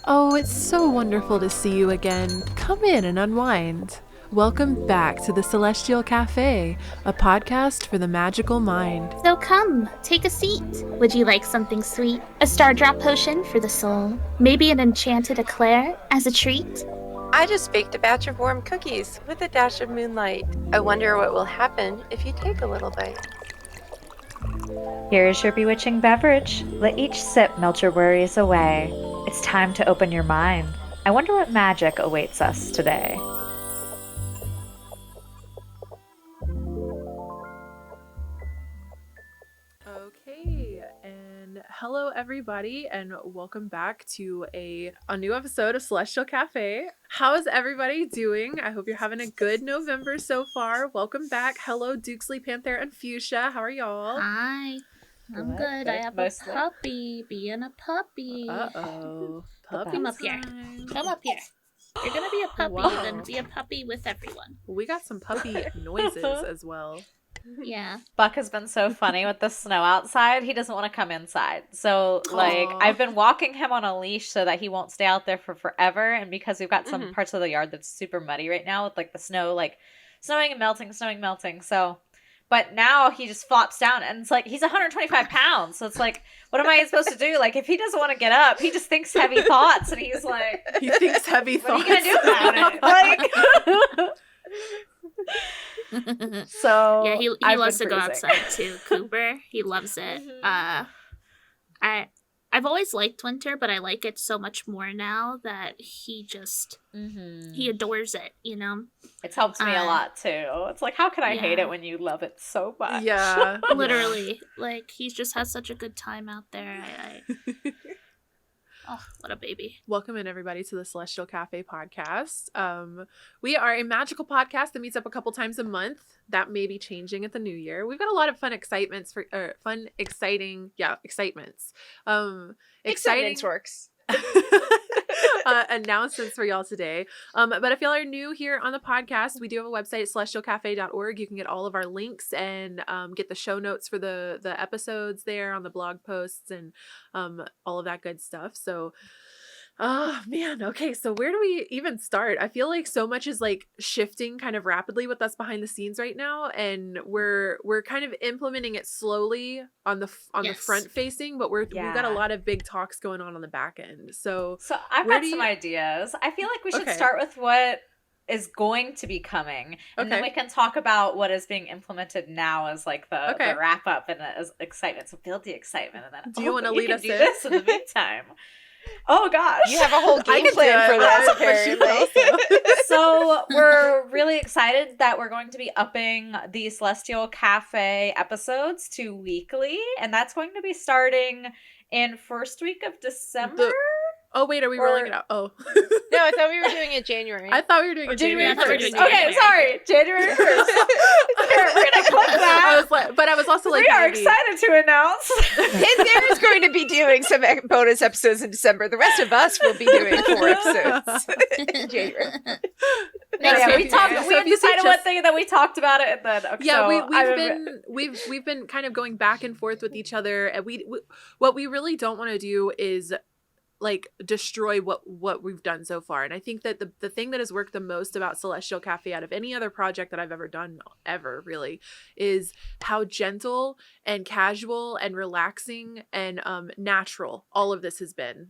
Oh, it's so wonderful to see you again. Come in and unwind. Welcome back to the Celestial Café, a podcast for the magical mind. So come, take a seat. Would you like something sweet? A star drop potion for the soul? Maybe an enchanted eclair as a treat? I just baked a batch of warm cookies with a dash of moonlight. I wonder what will happen if you take a little bite. Here is your bewitching beverage. Let each sip melt your worries away. It's time to open your mind. I wonder what magic awaits us today. Okay, and hello everybody, and welcome back to a new episode of Celestial Café. How is everybody doing? I hope you're having a good November so far. Welcome back. Hello, Dukesley, Panthera, and Fuchsia. How are y'all? Hi. I'm good. I have a puppy. Being a puppy. Uh-oh. Puppy Come up here. Come up here. You're gonna be a puppy, then be a puppy with everyone. We got some puppy noises as well. Yeah. Buck has been so funny with the snow outside. He doesn't want to come inside. So, Aww. I've been walking him on a leash so that he won't stay out there for forever. And because we've got some parts of the yard that's super muddy right now with, the snow, snowing and melting. So, but now he just flops down. And it's he's 125 pounds. So it's what am I supposed to do? If he doesn't want to get up, he just thinks heavy thoughts. And he's He thinks heavy what thoughts. are you going to do about it? So Yeah, he I've loves to been go cruising. outside too. Cooper, he loves it. I've always liked winter, but I like it so much more now that he just he adores it, you know? It's helped me a lot too. It's how can I hate it when you love it so much? Yeah. Literally. He just has such a good time out there. Oh, what a baby. Welcome in, everybody, to the Celestial Café podcast. We are a magical podcast that meets up a couple times a month. That may be changing at the new year. We've got a lot of excitements. Excitements works. Announcements for y'all today. But if y'all are new here on the podcast, we do have a website, celestialcafe.org. You can get all of our links and get the show notes for the episodes there on the blog posts and all of that good stuff. So oh man, okay, so where do we even start? I feel like so much is shifting kind of rapidly with us behind the scenes right now, and we're kind of implementing it slowly on the front facing, but we've got a lot of big talks going on the back end. So I've got some ideas. I feel like we should start with what is going to be coming, and then we can talk about what is being implemented now as the wrap up and as excitement. So build the excitement, and then do you want to lead us in this in the meantime? Oh gosh, you have a whole game plan for this, apparently. So we're really excited that we're going to be upping the Celestial Cafe episodes to weekly, and that's going to be starting in first week of December. Oh wait, are we rolling it out? Oh no, I thought we were doing it January. I thought we were doing it January 1st. Okay, sorry, January 1st. We're gonna click that. I was also we are excited to announce. Panthera is going to be doing some bonus episodes in December. The rest of us will be doing 4 episodes in January. We have decided one thing, and then we talked about it, and then we've been kind of going back and forth with each other, and we what we really don't want to do is destroy what we've done so far. And I think that the thing that has worked the most about Celestial Cafe out of any other project that I've ever done really is how gentle and casual and relaxing and natural all of this has been.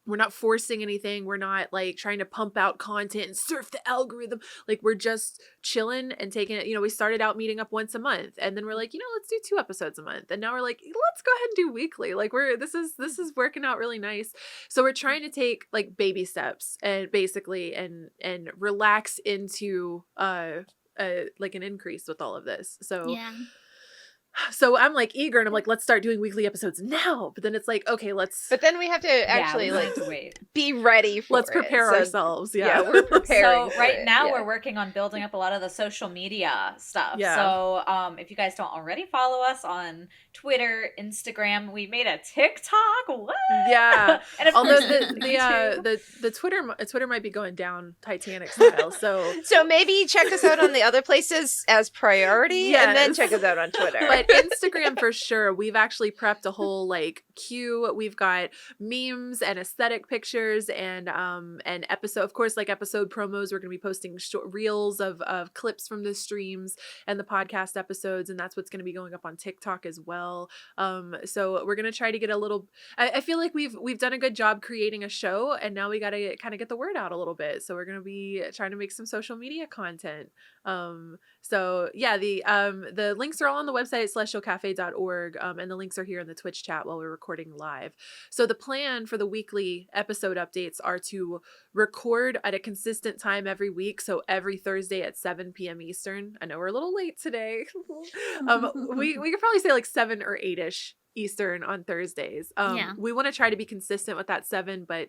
We're not forcing anything. We're not trying to pump out content and surf the algorithm. We're just chilling and taking it. We started out meeting up once a month, and then we're let's do 2 episodes a month. And now we're let's go ahead and do weekly. this is working out really nice. So we're trying to take baby steps and basically and relax into an increase with all of this. So yeah. So I'm eager, and I'm let's start doing weekly episodes now. But then it's okay, let's. But then we have to actually wait. Be ready for let's prepare ourselves. Yeah, we're preparing. So right now we're working on building up a lot of the social media stuff. Yeah. So if you guys don't already follow us on Twitter, Instagram, we made a TikTok. What? Yeah. And although the Twitter might be going down Titanic style. So maybe check us out on the other places as priority, and then check us out on Twitter. But Instagram for sure. We've actually prepped a whole like queue. We've got memes and aesthetic pictures and episode, of course, like episode promos. We're going to be posting short reels of clips from the streams and the podcast episodes, and that's what's going to be going up on TikTok as well. So we're going to try to get a little. I feel like we've done a good job creating a show, and now we got to kind of get the word out a little bit. So we're going to be trying to make some social media content. So yeah, the links are all on the website at celestialcafe.org, and the links are here in the Twitch chat while we're recording live. So the plan for the weekly episode updates are to record at a consistent time every week. So every Thursday at 7 p.m. Eastern. I know we're a little late today. We could probably say like 7 or 8ish Eastern on Thursdays. We want to try to be consistent with that 7, but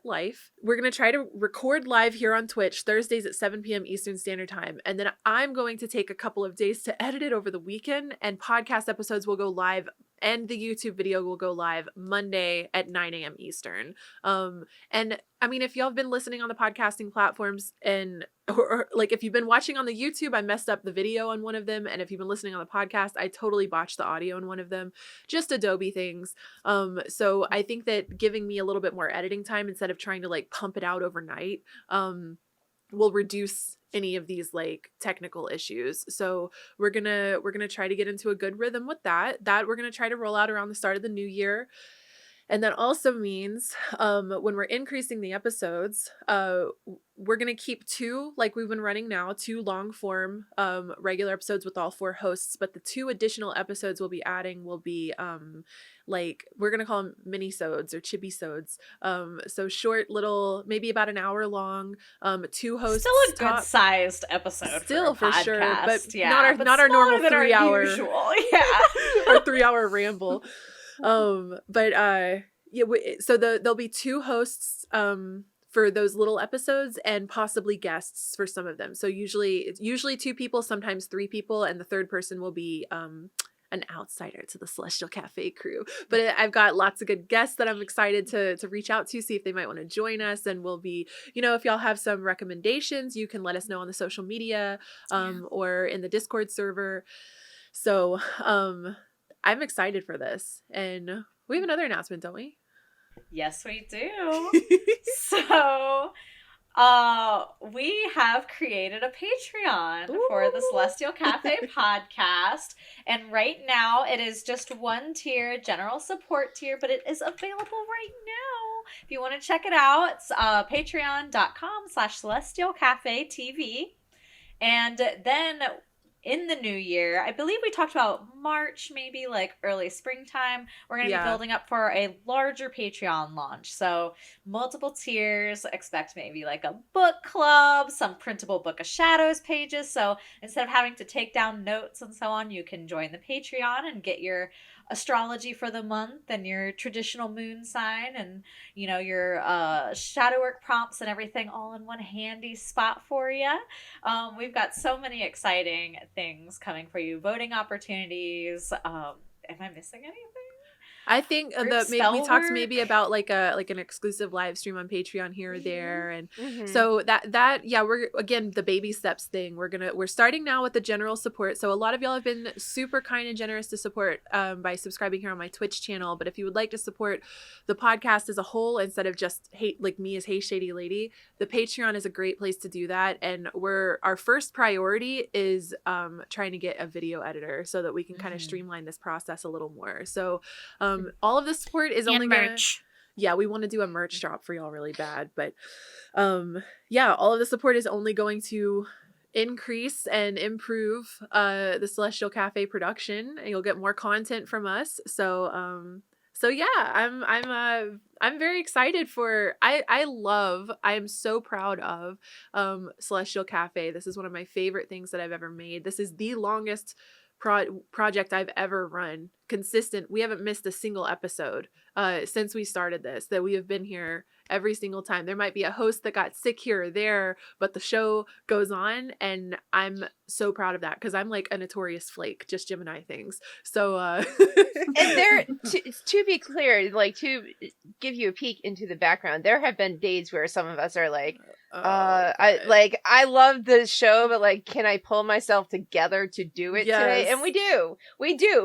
life. We're going to try to record live here on Twitch Thursdays at 7 p.m. Eastern Standard Time. And then I'm going to take a couple of days to edit it over the weekend, and podcast episodes will go live and the YouTube video will go live Monday at 9 a.m. Eastern. And I mean, if y'all have been listening on the podcasting platforms or like if you've been watching on the YouTube, I messed up the video on one of them. And if you've been listening on the podcast, I totally botched the audio in one of them, just Adobe things. So I think that giving me a little bit more editing time instead of trying to like pump it out overnight, will reduce any of these like technical issues. So we're gonna try to get into a good rhythm with that we're gonna try to roll out around the start of the new year. And that also means when we're increasing the episodes, we're going to keep 2, like we've been running now, 2 long form regular episodes with all 4 hosts. But the 2 additional episodes we'll be adding will be like, we're going to call them mini-sodes or chibi-sodes. So short little, maybe about an hour long, 2 hosts. Still a good sized episode. Still for podcast, sure. But yeah, not our normal 3 hour. Yeah. Our 3 hour ramble. So there'll be 2 hosts for those little episodes and possibly guests for some of them. So usually 2 people, sometimes 3 people, and the third person will be an outsider to the Celestial Cafe crew. But I've got lots of good guests that I'm excited to reach out to, see if they might want to join us. And we'll be, if y'all have some recommendations, you can let us know on the social media or in the Discord server. So I'm excited for this. And we have another announcement, don't we? Yes, we do. So, we have created a Patreon for the Celestial Cafe podcast. And right now it is just 1 tier, general support tier, but it is available right now. If you want to check it out, it's patreon.com/celestialcafetv. And then in the new year, I believe we talked about March, maybe like early springtime, we're going to be building up for a larger Patreon launch. So multiple tiers, expect maybe like a book club, some printable Book of Shadows pages. So instead of having to take down notes and so on, you can join the Patreon and get your astrology for the month and your traditional moon sign and your shadow work prompts and everything all in one handy spot for you. We've got so many exciting things coming for you, voting opportunities. Am I missing anything? I think we talked maybe about like an exclusive live stream on Patreon here or there, and so we're again the baby steps thing. We're starting now with the general support. So a lot of y'all have been super kind and generous to support by subscribing here on my Twitch channel. But if you would like to support the podcast as a whole instead of just like me as heyshadylady, the Patreon is a great place to do that. And our first priority is trying to get a video editor so that we can kind of streamline this process a little more. So all of the support is only merch. We want to do a merch drop for y'all really bad, but all of the support is only going to increase and improve the Celestial Cafe production, and you'll get more content from us. So I'm very excited for I am so proud of Celestial Cafe. This is one of my favorite things that I've ever made. This is the longest project I've ever run. Consistent. We haven't missed a single episode since we started this, that we have been here every single time. There might be a host that got sick here or there, but the show goes on, and I'm so proud of that because I'm like a notorious flake, just Gemini things. So and there to be clear, like give you a peek into the background, there have been days where some of us are like, I love the show, but like, can I pull myself together to do it today? And we do,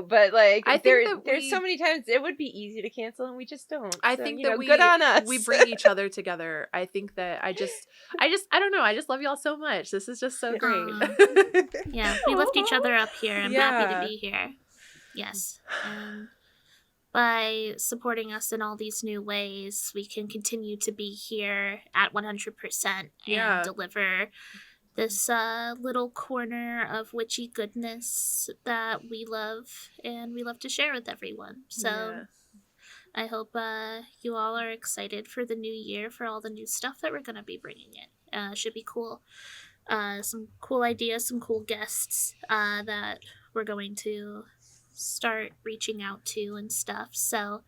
but like, I think there's so many times it would be easy to cancel, and we just don't. I think that good on us. We bring each other together. I think that I don't know. I just love y'all so much. This is just so great. Yeah, we lift each other up here. I'm happy to be here. Yes. By supporting us in all these new ways, we can continue to be here at 100% and deliver this little corner of witchy goodness that we love and we love to share with everyone. So I hope you all are excited for the new year, for all the new stuff that we're going to be bringing in. Should be cool. Some cool ideas, some cool guests that we're going to start reaching out to and stuff. So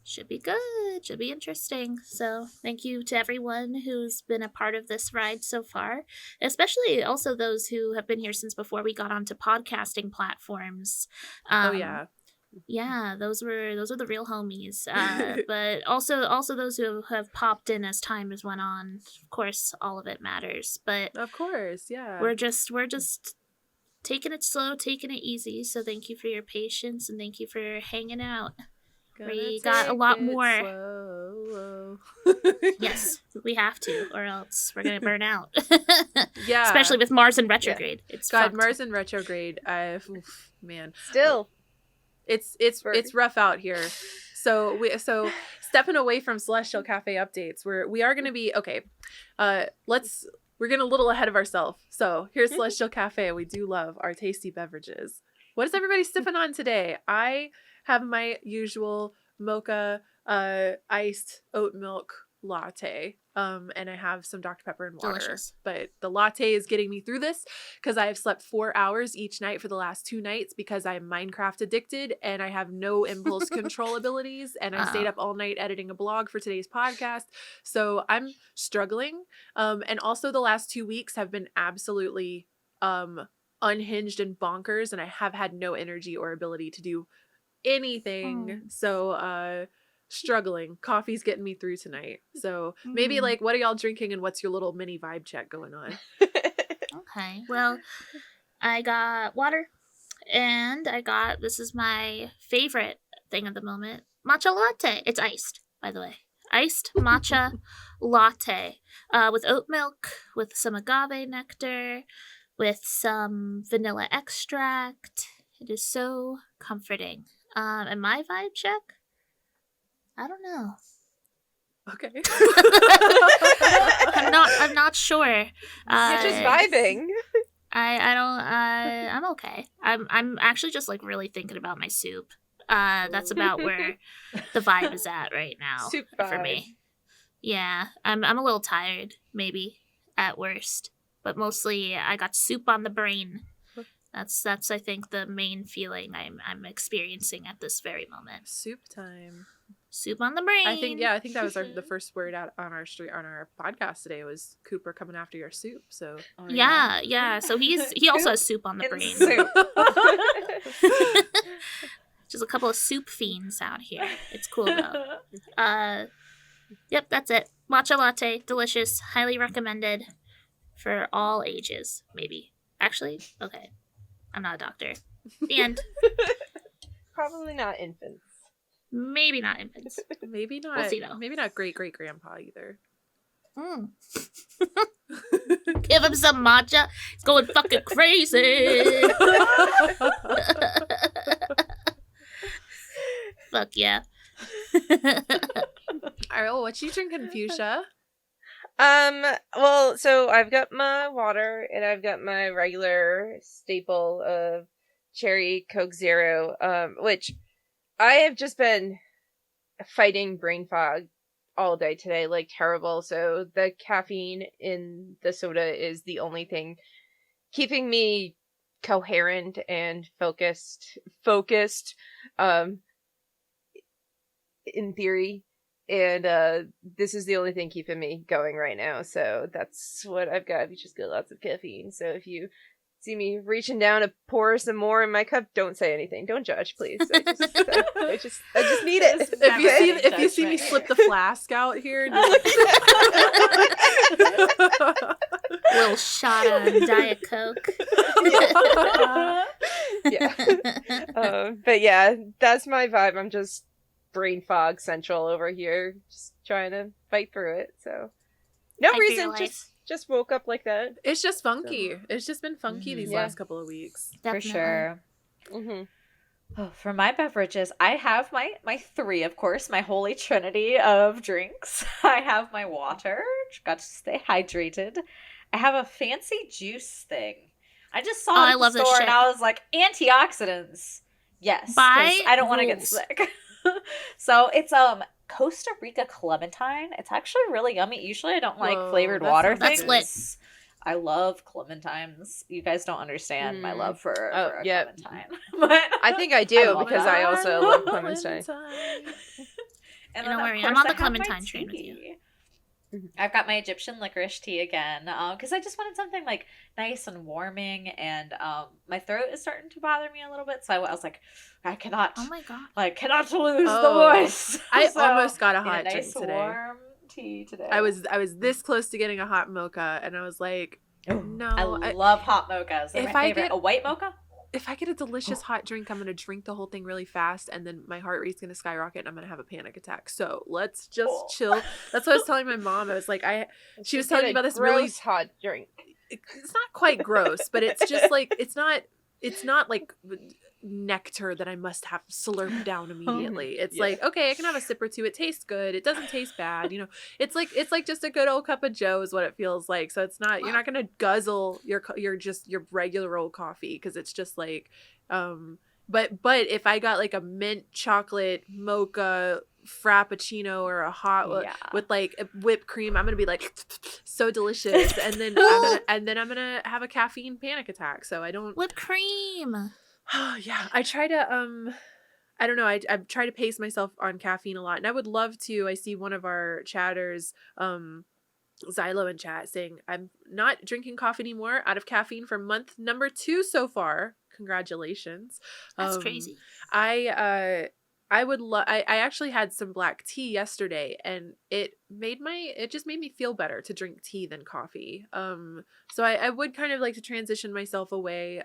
should be good, should be interesting. So thank you to everyone who's been a part of this ride so far, especially also those who have been here since before we got onto podcasting platforms. Yeah, those are the real homies. But also those who have popped in as time has went on. Of course, all of it matters. But of course, yeah. We're just taking it slow, taking it easy. So thank you for your patience and thank you for hanging out. We got a lot more. Yes, we have to, or else we're gonna burn out. Yeah, especially with Mars in retrograde. It's fucked. Mars in retrograde. Man, still, it's rough out here. So stepping away from Celestial Café updates, we are gonna be okay. We're getting a little ahead of ourselves. So here's Celestial Café. We do love our tasty beverages. What is everybody sipping on today? I have my usual mocha iced oat milk latte. And I have some Dr. Pepper and water. Delicious. But the latte is getting me through this because I have slept 4 hours each night for the last 2 nights because I'm Minecraft addicted and I have no impulse control abilities. And I stayed up all night editing a blog for today's podcast. So I'm struggling. And also the last 2 weeks have been absolutely unhinged and bonkers. And I have had no energy or ability to do anything. So struggling. Coffee's getting me through tonight. So maybe like, what are y'all drinking and what's your little mini vibe check going on? Okay. Well, I got water and this is my favorite thing at the moment, matcha latte. It's iced, by the way. Iced matcha latte with oat milk, with some agave nectar, with some vanilla extract. It is so comforting. And my vibe check? I don't know. Okay. I'm not sure. You're just vibing. I'm okay. I'm actually just like really thinking about my soup. That's about where the vibe is at right now. Soup vibe. For me. Yeah, I'm a little tired, maybe at worst, but mostly I got soup on the brain. That's I think the main feeling I'm experiencing at this very moment. Soup time. Soup on the brain. I think that was the first word out on our podcast today was Cooper coming after your soup. So yeah. So he also has soup on the brain. Just a couple of soup fiends out here. It's cool though. Yep, that's it. Matcha latte, delicious, highly recommended for all ages. Maybe actually, okay. I'm not a doctor. The end. Probably not infants. Maybe not infants. Maybe not. We'll see, though. Maybe not great grandpa either. Give him some matcha. He's going fucking crazy. Fuck yeah. All right, what you drinking, Fuchsia? Well, so I've got my water and I've got my regular staple of cherry Coke Zero, which I have just been fighting brain fog all day today, like terrible. So the caffeine in the soda is the only thing keeping me coherent and focused, in theory. And this is the only thing keeping me going right now. So that's what I've got. We just got lots of caffeine. So if you see me reaching down to pour some more in my cup, don't say anything. Don't judge, please. I just need it. Just If you see me slip the flask out here, Little shot of Diet Coke. Yeah. But yeah, that's my vibe. I'm just brain fog central over here, just trying to fight through it. So no reason, just woke up like that. it's just funky. It's just been funky these Yeah. last couple of weeks. For sure. Mm-hmm. Oh, for my beverages, I have my three, of course, my holy trinity of drinks. I have my water, got to stay hydrated. I have a fancy juice thing. I just saw it I at love the this store shit. and I was like, antioxidants. Yes, 'cause By I don't want to get rules. sick. So it's Costa Rica clementine. It's actually really yummy. Usually I don't like Whoa, flavored that water sounds That's things. lit. I love clementines. You guys don't understand my love for a yeah. clementine. But I think I do I love because it. I also love clementine. And Don't then, worry, of I'm course, on the I have my clementine train with you. tea. I've got my Egyptian licorice tea again because I just wanted something like nice and warming, and my throat is starting to bother me a little bit, so I was like, I cannot, Oh my god. cannot lose the Oh, voice. I So, almost got a need hot nice drink today. warm tea today. I was this close to getting a hot mocha, and I was like, no. I love hot mochas. They're if my I favorite. get- A white mocha. If I get a delicious hot drink, I'm gonna drink the whole thing really fast, and then my heart rate's gonna skyrocket, and I'm gonna have a panic attack. So let's just chill. That's what I was telling my mom. I was like, she was telling me about this really gross hot drink. It's not quite gross, but it's just like it's not like nectar that I must have slurped down immediately. It's Yeah. like, okay, I can have a sip or two. It tastes good. It doesn't taste bad. You know, it's like just a good old cup of Joe is what it feels like. So it's not, you're not going to guzzle your regular old coffee. Cause it's just like, but if I got like a mint chocolate mocha frappuccino or a hot with like whipped cream, I'm gonna be like so delicious, and then I'm gonna have a caffeine panic attack. So I don't Whipped cream. yeah, I try to I don't know, I try to pace myself on caffeine a lot, and I would love to. I see one of our chatters, Xylo in chat, saying I'm not drinking coffee anymore, out of caffeine for month number 2 so far. Congratulations. That's crazy. I actually had some black tea yesterday, and it just made me feel better to drink tea than coffee. So I would kind of like to transition myself away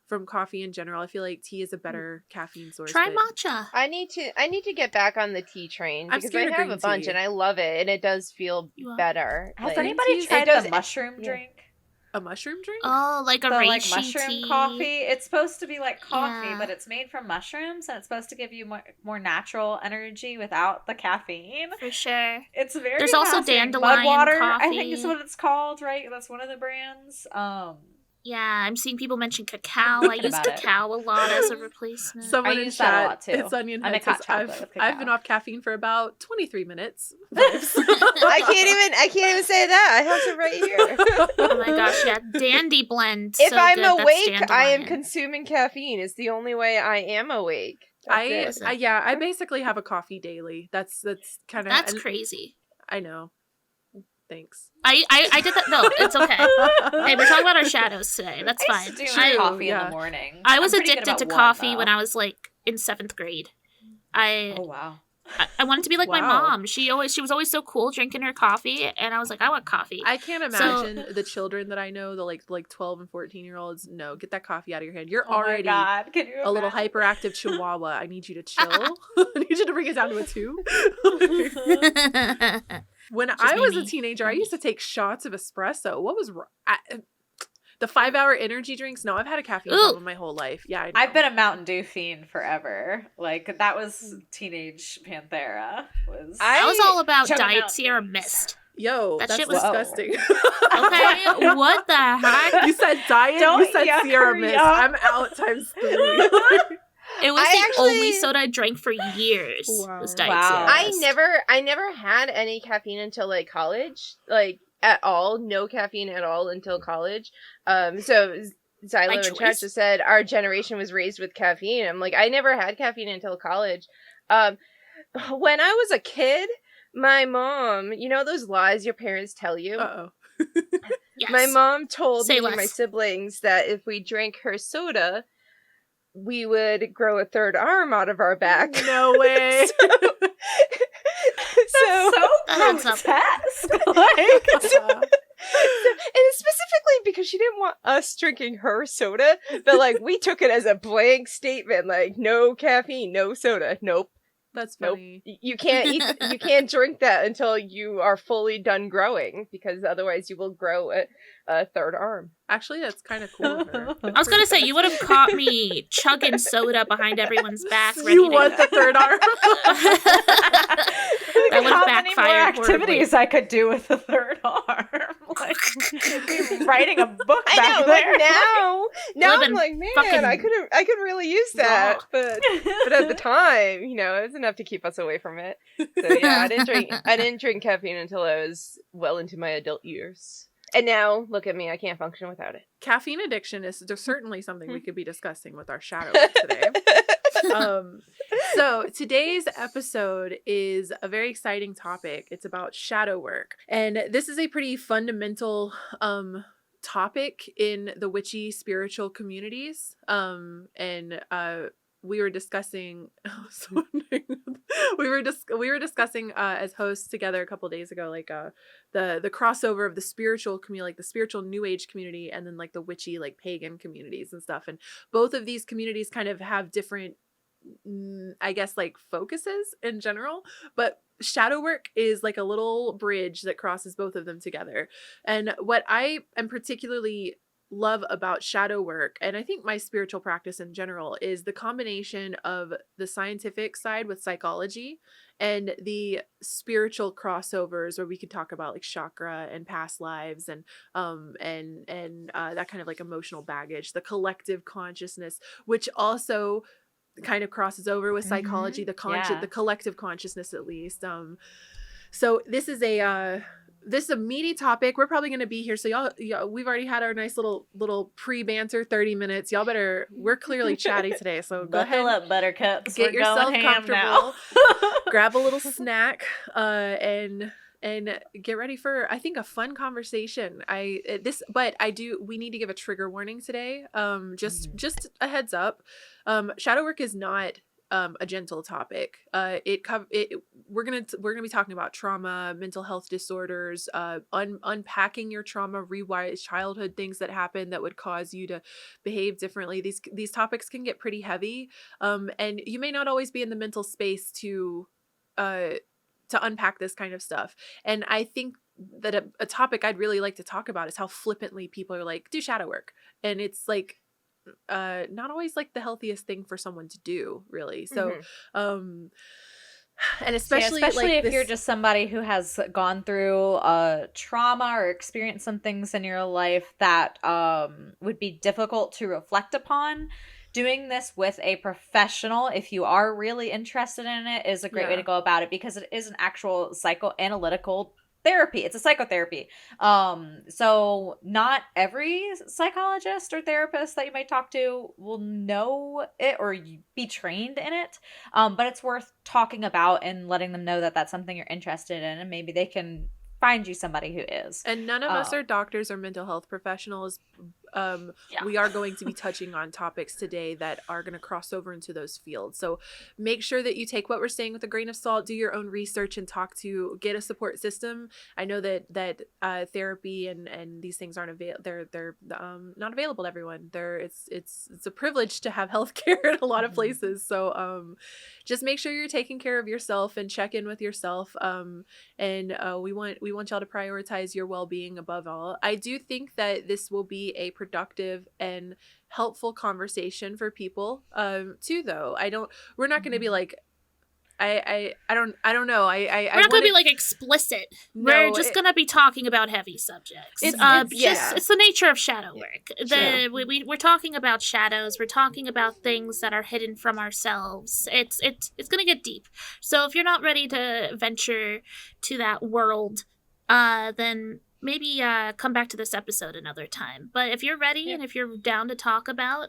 from coffee in general. I feel like tea is a better caffeine source. Try but matcha. I need to get back on the tea train I'm because scared I of have green a bunch tea. and I love it, and it does feel You are. better. Has Like, anybody teas- tried it does- the mushroom yeah. drink? A mushroom drink? Oh, like a The like reishi mushroom tea. coffee. It's supposed to be like coffee, Yeah. but it's made from mushrooms, and it's supposed to give you more natural energy without the caffeine. For sure. It's very. There's also fascinating. dandelion Mudwater, I think coffee. is what it's called, right? That's one of the brands. Yeah, I'm seeing people mention cacao. I Thinking use about it. cacao a lot as a replacement. Someone I in use that a chat, lot, too. it's Onion I Head, make hot says, chocolate with I've been cacao. off caffeine for about 23 minutes. I can't even say that. I have some right here. Oh my gosh, yeah, Dandy Blend. If so I'm good. That's awake, I am dandelion. consuming caffeine. It's the only way I am awake. That's it. I basically have a coffee daily. That's kind of That's crazy. I know. Thanks. I did that. No, it's okay. Hey, we're talking about our shadows today. That's I used fine. to do my True, coffee in yeah. the morning. I was I'm pretty good addicted to about coffee one, when though. I was like in 7th grade. Oh wow. I wanted to be like my Wow. mom. She was always so cool drinking her coffee, and I was like, I want coffee. I can't So- imagine the children that I know, the like 12 and 14-year-olds. No, get that coffee out of your head. You're Oh my already God. Can you a little imagine? hyperactive chihuahua. I need you to chill. I need you to bring it down to a 2. When Just I was maybe. a teenager, I used to take shots of espresso. What was the 5-hour energy drinks? No, I've had a caffeine Ooh. problem my whole life. Yeah, I know. I've been a Mountain Dew fiend forever. Like that was teenage Panthera. I was all about Chugging Diet out Sierra things. Mist. Yo, That that's shit was- disgusting. Okay, what the heck? You said diet. Don't You said yuck Sierra her Mist. up. I'm out times 3. It was I the only actually- soda I drank for years. Wow. Was Diet Wow. Sierra Mist. I never had any caffeine until like college, like at all. No caffeine at all until college. So By Xylo and choice. Chat just said our generation was raised with caffeine. I'm like, I never had caffeine until college. When I was a kid, my mom, you know those lies your parents tell you? Uh-oh. Yes. My mom told Say me and my less. siblings that if we drank her soda, we would grow a third arm out of our back. No way. So That's up. grotesque. and specifically because she didn't want us drinking her soda, but like we took it as a blank statement, like no caffeine, no soda. Nope. That's funny. You can't eat. You can't drink that until you are fully done growing, because otherwise you will grow a third arm. Actually, that's kind of cool of her. I was gonna say, you would have caught me chugging soda behind everyone's back. Ready You to want the third arm? That would How have many more backfired activities I could do with the third arm? Like, be writing a book I back know. there. Like now I'm Living like, man, fucking I could really use that, raw. but at the time, you know, it was enough to keep us away from it. So yeah, I didn't drink caffeine until I was well into my adult years. And now, look at me, I can't function without it. Caffeine addiction is certainly something we could be discussing with our shadow work today. So today's episode is a very exciting topic. It's about shadow work. And this is a pretty fundamental topic in the witchy spiritual communities. We were discussing we were discussing as hosts together a couple days ago, like the crossover of the spiritual community, like the spiritual new age community, and then like the witchy, like pagan communities and stuff. And both of these communities kind of have different, I guess, like focuses in general, but shadow work is like a little bridge that crosses both of them together. And what I am particularly love about shadow work, and I think my spiritual practice in general, is the combination of the scientific side with psychology and the spiritual crossovers where we could talk about like chakra and past lives and that kind of like emotional baggage, the collective consciousness, which also kind of crosses over with psychology, the collective consciousness at least. So this is a meaty topic. We're probably going to be here. So y'all, we've already had our nice little pre-banter 30 minutes. Y'all better, we're clearly chatty today. So go ahead. Buckle up, buttercups. Get We're yourself going ham comfortable. now. Grab a little snack and get ready for, I think, a fun conversation. We need to give a trigger warning today. Just a heads up. Shadow work is not a gentle topic. We're gonna be talking about trauma, mental health disorders, unpacking your trauma, rewire childhood things that happen that would cause you to behave differently. These topics can get pretty heavy, and you may not always be in the mental space to unpack this kind of stuff. And I think that a topic I'd really like to talk about is how flippantly people are like, do shadow work, and it's like not always like the healthiest thing for someone to do, really. So and especially like if you're just somebody who has gone through trauma or experienced some things in your life that would be difficult to reflect upon, doing this with a professional, if you are really interested in it, is a great way to go about it, because it is an actual psychoanalytical therapy. It's a psychotherapy. So not every psychologist or therapist that you might talk to will know it or be trained in it. But it's worth talking about and letting them know that that's something you're interested in, and maybe they can find you somebody who is. And none of us are doctors or mental health professionals. We are going to be touching on topics today that are going to cross over into those fields. So make sure that you take what we're saying with a grain of salt, do your own research, and get a support system. I know that therapy and these things aren't they're not available to everyone. It's a privilege to have healthcare in a lot of places. So just make sure you're taking care of yourself and check in with yourself. And we want y'all to prioritize your well-being above all. I do think that this will be a productive and helpful conversation for people too, though. We're not going to be like, I don't know. We're not going to be like explicit. No, we're just going to be talking about heavy subjects. It's the nature of shadow work. We're talking about shadows. We're talking about things that are hidden from ourselves. It's going to get deep. So if you're not ready to venture to that world, then maybe come back to this episode another time. But if you're ready and if you're down to talk about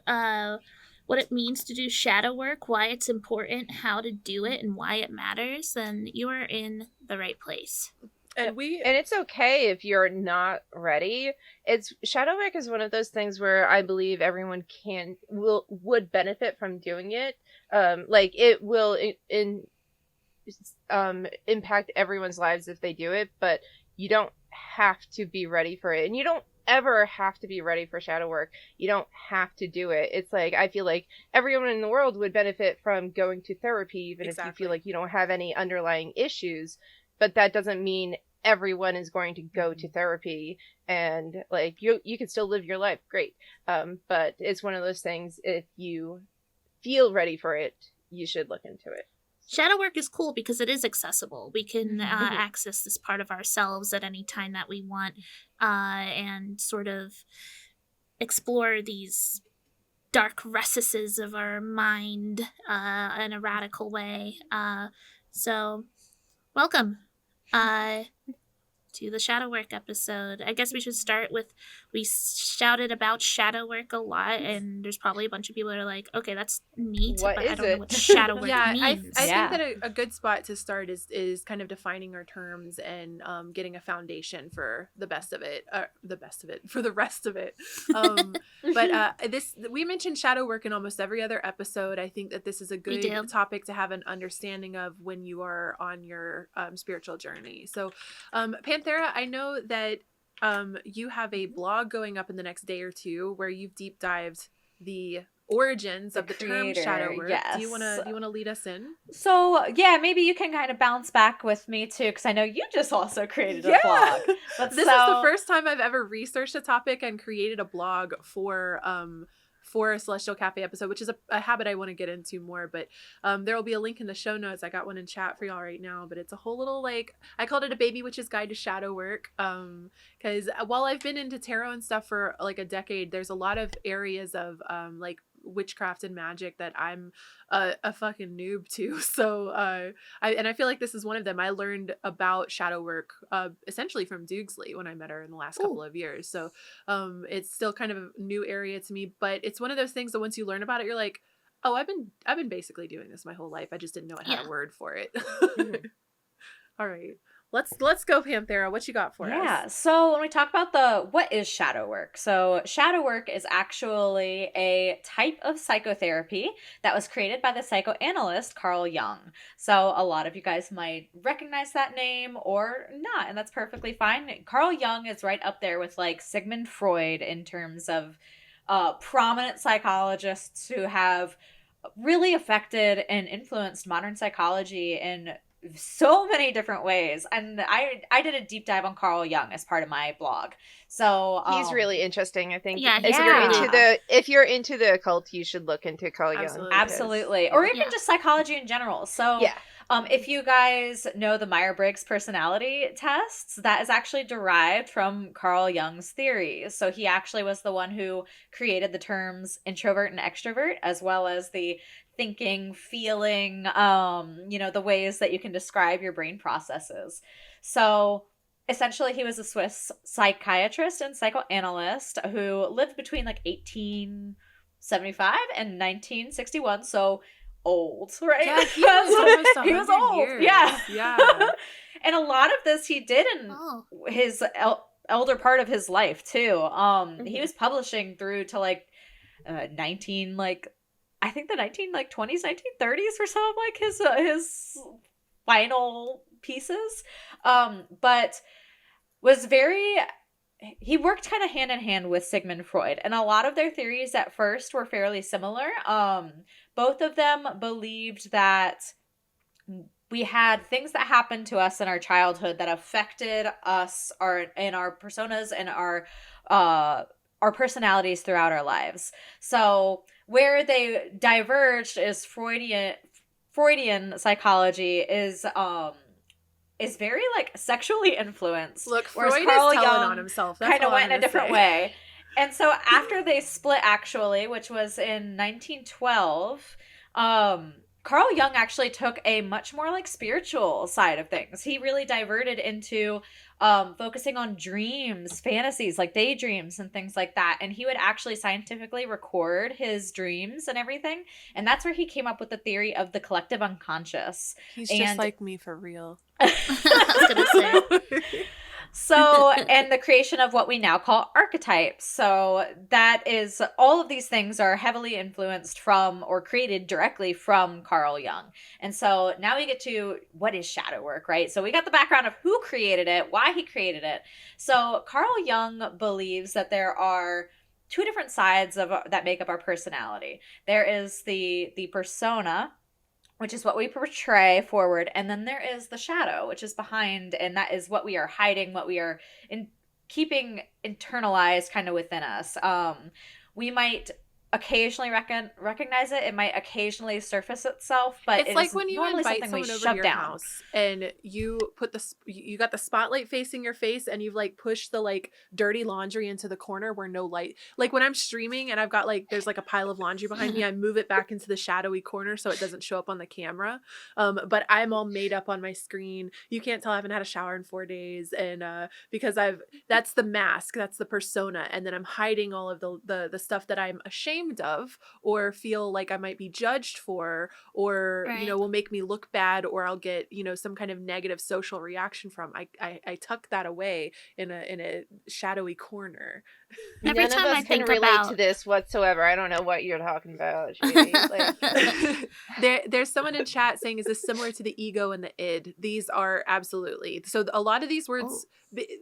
what it means to do shadow work, why it's important, how to do it, and why it matters, then you are in the right place. And it's okay if you're not ready. It's shadow work is one of those things where I believe everyone would benefit from doing it. Like it will impact everyone's lives if they do it, but you don't have to be ready for it, and you don't ever have to be ready for shadow work. You don't have to do it. It's like, I feel like everyone in the world would benefit from going to therapy, even if you feel like you don't have any underlying issues, but that doesn't mean everyone is going to go to therapy, and like you can still live your life great. But it's one of those things, if you feel ready for it, you should look into it. Shadow work is cool because it is accessible. We can access this part of ourselves at any time that we want, and sort of explore these dark recesses of our mind in a radical way. So, welcome to the shadow work episode. I guess we should start with, we shouted about shadow work a lot, and there's probably a bunch of people that are like, okay, that's neat, but I don't know what shadow work means. I think that a good spot to start is kind of defining our terms and getting a foundation for the best of it for the rest of it. But we mentioned shadow work in almost every other episode. I think that this is a good topic to have an understanding of when you are on your spiritual journey. So Panthera, I know that you have a blog going up in the next day or two where you've deep dived the origins of the term shadow work. Yes. Do you want to lead us in? So yeah, maybe you can kind of bounce back with me too, because I know you just also created a blog. This is the first time I've ever researched a topic and created a blog for a Celestial Café episode, which is a habit I want to get into more, but there will be a link in the show notes. I got one in chat for y'all right now, but it's a whole little, like, I called it a baby witch's guide to shadow work, because while I've been into tarot and stuff for like a decade, there's a lot of areas of like witchcraft and magic that I'm a fucking noob to. So I feel like this is one of them. I learned about shadow work essentially from Doogsley when I met her in the last couple of years. So it's still kind of a new area to me, but it's one of those things that once you learn about it, you're like, oh, I've been basically doing this my whole life. I just didn't know it had a word for it. All right. Let's go, Panthera. What you got for us? Yeah, so when we talk about what is shadow work? So shadow work is actually a type of psychotherapy that was created by the psychoanalyst Carl Jung. So a lot of you guys might recognize that name or not, and that's perfectly fine. Carl Jung is right up there with like Sigmund Freud in terms of prominent psychologists who have really affected and influenced modern psychology in so many different ways. And I did a deep dive on Carl Jung as part of my blog. So he's really interesting, I think. Yeah, if you're into the occult, you should look into Carl Jung. Absolutely. Or even just psychology in general. So if you guys know the Myers-Briggs personality tests, that is actually derived from Carl Jung's theories. So he actually was the one who created the terms introvert and extrovert, as well as the thinking, feeling, the ways that you can describe your brain processes. So essentially he was a Swiss psychiatrist and psychoanalyst who lived between like 1875 and 1961. So old, right? Yeah, he was almost 100 he was old. Years. Yeah. And a lot of this he did in his elder part of his life too. He was publishing through to like 1920s, 1930s for some of like his final pieces. But he worked kind of hand in hand with Sigmund Freud, and a lot of their theories at first were fairly similar. Both of them believed that we had things that happened to us in our childhood that affected us, our personas and our personalities throughout our lives. So where they diverged is Freudian psychology is very like sexually influenced. Look, Freud is telling on himself. Kind of went in a different way. And so after they split, actually, which was in 1912, Carl Jung actually took a much more like spiritual side of things. He really diverted into focusing on dreams, fantasies, like daydreams and things like that. And he would actually scientifically record his dreams and everything. And that's where he came up with the theory of the collective unconscious. He's just like me for real. I was gonna say. So, and the creation of what we now call archetypes. So, that is all of these things are heavily influenced from or created directly from Carl Jung. And so now we get to what is shadow work, right? So, we got the background of who created it, why he created it. So, Carl Jung believes that there are two different sides of that make up our personality. There is the persona, which is what we portray forward, and then there is the shadow, which is behind, and that is what we are hiding, what we are keeping internalized kind of within us. We might occasionally recognize it. It might occasionally surface itself, but it's like when you invite someone over to your down. house and you put you got the spotlight facing your face and you've like pushed the like dirty laundry into the corner where no light, like when I'm streaming and I've got like there's like a pile of laundry behind me, I move it back into the shadowy corner so it doesn't show up on the camera. But I'm all made up on my screen. You can't tell I haven't had a shower in 4 days, and because that's the mask, that's the persona, and then I'm hiding all of the stuff that I'm ashamed of or feel like I might be judged for, or Right. you know, will make me look bad, or I'll get, you know, some kind of negative social reaction from. I tuck that away in a shadowy corner. Every None time of us I can think relate about to this whatsoever. I don't know what you're talking about, Shady. There's someone in chat saying, is this similar to the ego and the id? These are absolutely. So a lot of these words,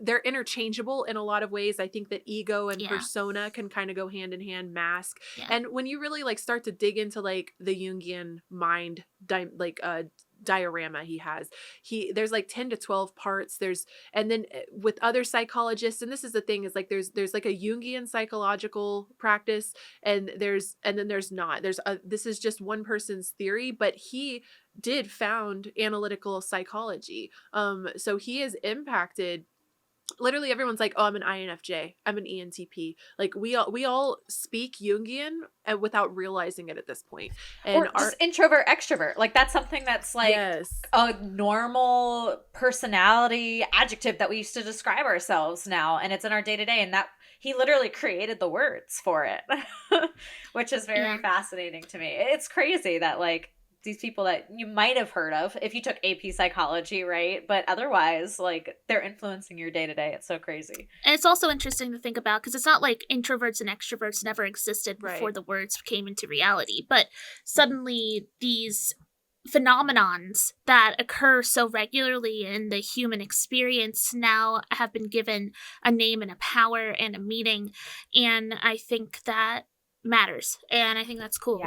they're interchangeable in a lot of ways. I think that ego and persona can kind of go hand in hand, mask. Yeah. And when you really like start to dig into like the Jungian mind, diorama he has, there's like 10 to 12 parts. And then with other psychologists, and this is the thing, is like there's like a Jungian psychological practice, and then there's not. This is just one person's theory, but he did found analytical psychology. So he has impacted literally everyone's like, oh, I'm an INFJ, I'm an ENTP. Like we all speak Jungian without realizing it at this point. And or just introvert, extrovert. Like that's something that's like a normal personality adjective that we used to describe ourselves now, and it's in our day to day. And that he literally created the words for it, which is very fascinating to me. It's crazy that like these people that you might have heard of if you took AP psychology, right? But otherwise, like, they're influencing your day to day. It's so crazy. And it's also interesting to think about because it's not like introverts and extroverts never existed before the words came into reality. But suddenly these phenomenons that occur so regularly in the human experience now have been given a name and a power and a meaning. And I think that matters, and I think that's cool.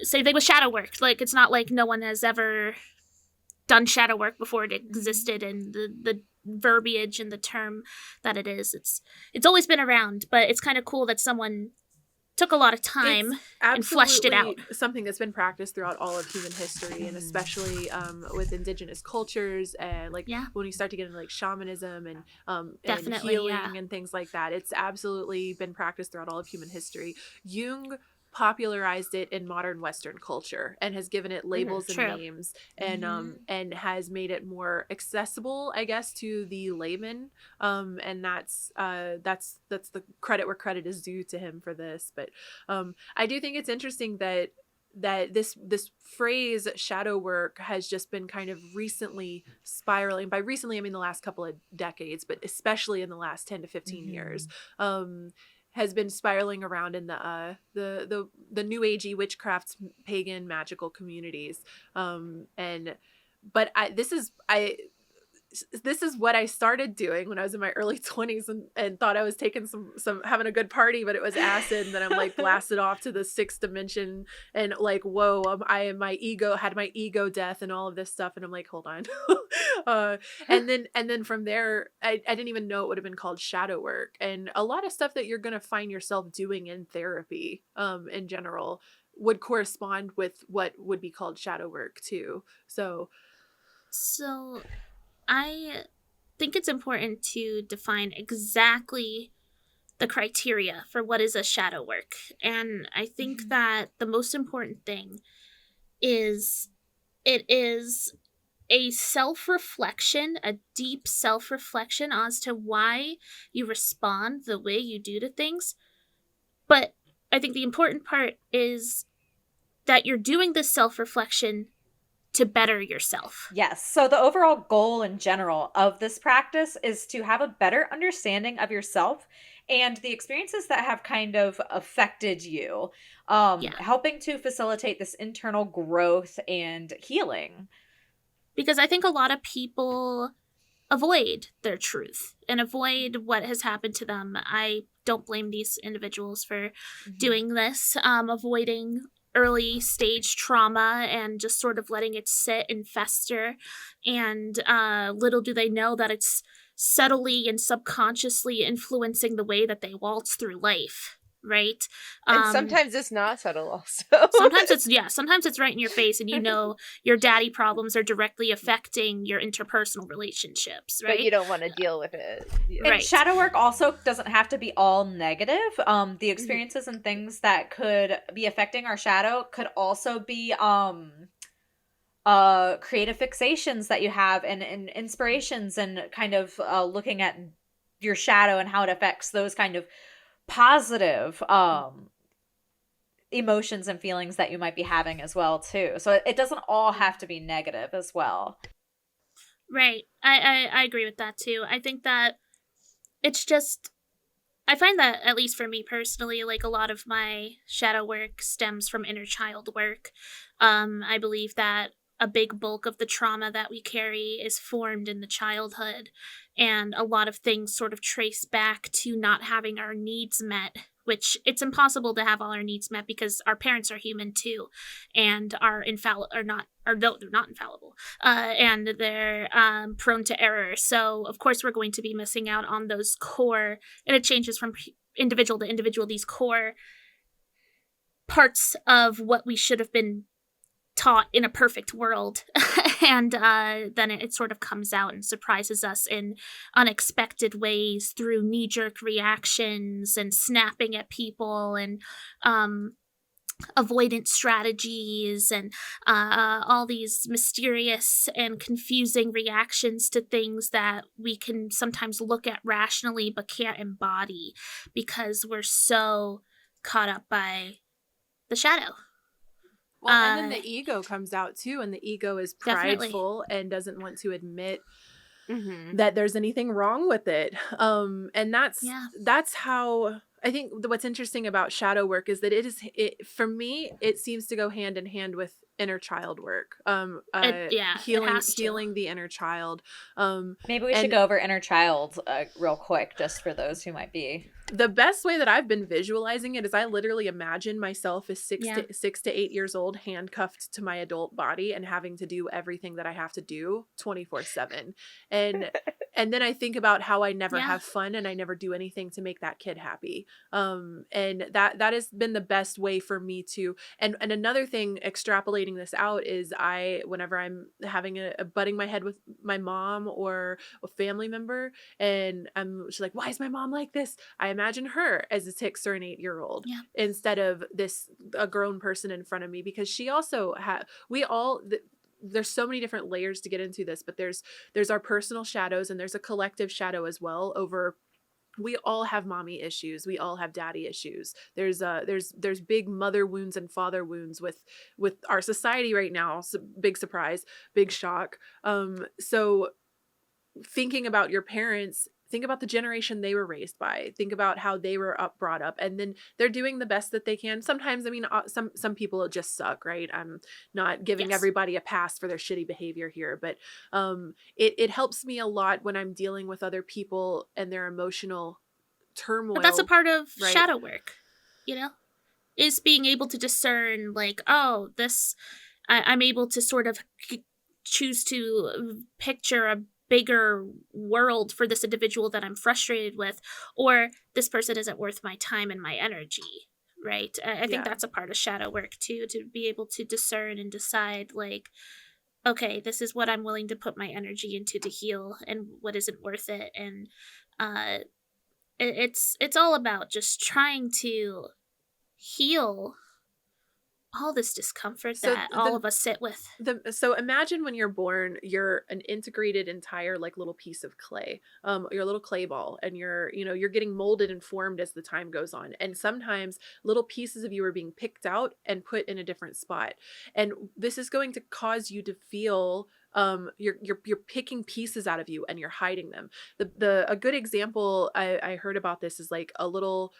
Same thing with shadow work. Like, it's not like no one has ever done shadow work before it existed, and the verbiage and the term that it is, it's always been around, but it's kind of cool that someone took a lot of time and fleshed it out. Something that's been practiced throughout all of human history, and especially with indigenous cultures, and like when you start to get into like shamanism and healing and things like that, it's absolutely been practiced throughout all of human history. Jung popularized it in modern Western culture and has given it labels and names, and has made it more accessible, I guess, to the layman. And that's the credit where credit is due to him for this. But I do think it's interesting that this phrase shadow work has just been kind of recently spiraling. By recently, I mean the last couple of decades, but especially in the last 10 to 15 years. Has been spiraling around in the new agey witchcraft pagan magical communities, but this is what I started doing when I was in my early 20s and thought I was taking some having a good party, but it was acid, and then I'm like blasted off to the 6th dimension, and like, whoa, my ego had my ego death and all of this stuff, and I'm like, hold on. And then from there, I didn't even know it would have been called shadow work, and a lot of stuff that you're gonna find yourself doing in therapy in general would correspond with what would be called shadow work too. So I think it's important to define exactly the criteria for what is a shadow work. And I think that the most important thing is it is a self-reflection, a deep self-reflection as to why you respond the way you do to things. But I think the important part is that you're doing this self-reflection to better yourself. Yes. So the overall goal in general of this practice is to have a better understanding of yourself and the experiences that have kind of affected you, helping to facilitate this internal growth and healing. Because I think a lot of people avoid their truth and avoid what has happened to them. I don't blame these individuals for doing this, avoiding early stage trauma and just sort of letting it sit and fester. And little do they know that it's subtly and subconsciously influencing the way that they waltz through life. Right. And sometimes it's not subtle also. sometimes it's right in your face, and you know your daddy problems are directly affecting your interpersonal relationships, right? But you don't want to deal with it. And Right. shadow work also doesn't have to be all negative. The experiences and things that could be affecting our shadow could also be creative fixations that you have and inspirations and kind of looking at your shadow and how it affects those kind of positive emotions and feelings that you might be having as well too. So it doesn't all have to be negative as well. Right. I agree with that too. I think that it's just, I find that, at least for me personally, like a lot of my shadow work stems from inner child work. I believe that a big bulk of the trauma that we carry is formed in the childhood, and a lot of things sort of trace back to not having our needs met, which it's impossible to have all our needs met because our parents are human too, and are no, they're not infallible, and they're prone to error. So of course we're going to be missing out on those core, and it changes from individual to individual, these core parts of what we should have been taught in a perfect world. And then it sort of comes out and surprises us in unexpected ways through knee-jerk reactions and snapping at people and avoidance strategies and all these mysterious and confusing reactions to things that we can sometimes look at rationally but can't embody because we're so caught up by the shadow. Well, and then the ego comes out too, and the ego is prideful definitely. and doesn't want to admit that there's anything wrong with it. And that's how I think what's interesting about shadow work is that for me, it seems to go hand in hand with inner child work. Healing the inner child. Maybe we should go over inner child real quick, just for those who might be. The best way that I've been visualizing it is I literally imagine myself as 6 to 8 years old, handcuffed to my adult body and having to do everything that I have to do 24/7. And then I think about how I never have fun and I never do anything to make that kid happy. And that has been the best way for me to, and another thing extrapolating this out is whenever I'm having a butting my head with my mom or a family member and she's like, why is my mom like this? I imagine her as a 6 or an 8-year-old instead of a grown person in front of me, because she also there's so many different layers to get into this, but there's our personal shadows and there's a collective shadow as well we all have mommy issues. We all have daddy issues. There's big mother wounds and father wounds with our society right now. So big surprise, big shock. So thinking about your parents, think about the generation they were raised by. Think about how they were brought up, and then they're doing the best that they can. Sometimes, I mean, some people just suck, right? I'm not giving everybody a pass for their shitty behavior here, but it helps me a lot when I'm dealing with other people and their emotional turmoil. But that's a part of shadow work, is being able to discern, like, oh, this, I'm able to sort of choose to picture a bigger world for this individual that I'm frustrated with, or this person isn't worth my time and my energy, right? I think that's a part of shadow work too, to be able to discern and decide, like, okay, this is what I'm willing to put my energy into to heal and what isn't worth it. And it's all about just trying to heal all this discomfort So that all of us sit with. So imagine when you're born, you're an integrated entire like little piece of clay, you're a little clay ball, and you're getting molded and formed as the time goes on. And sometimes little pieces of you are being picked out and put in a different spot. And this is going to cause you to feel you're picking pieces out of you and you're hiding them. A good example I heard about this is like a little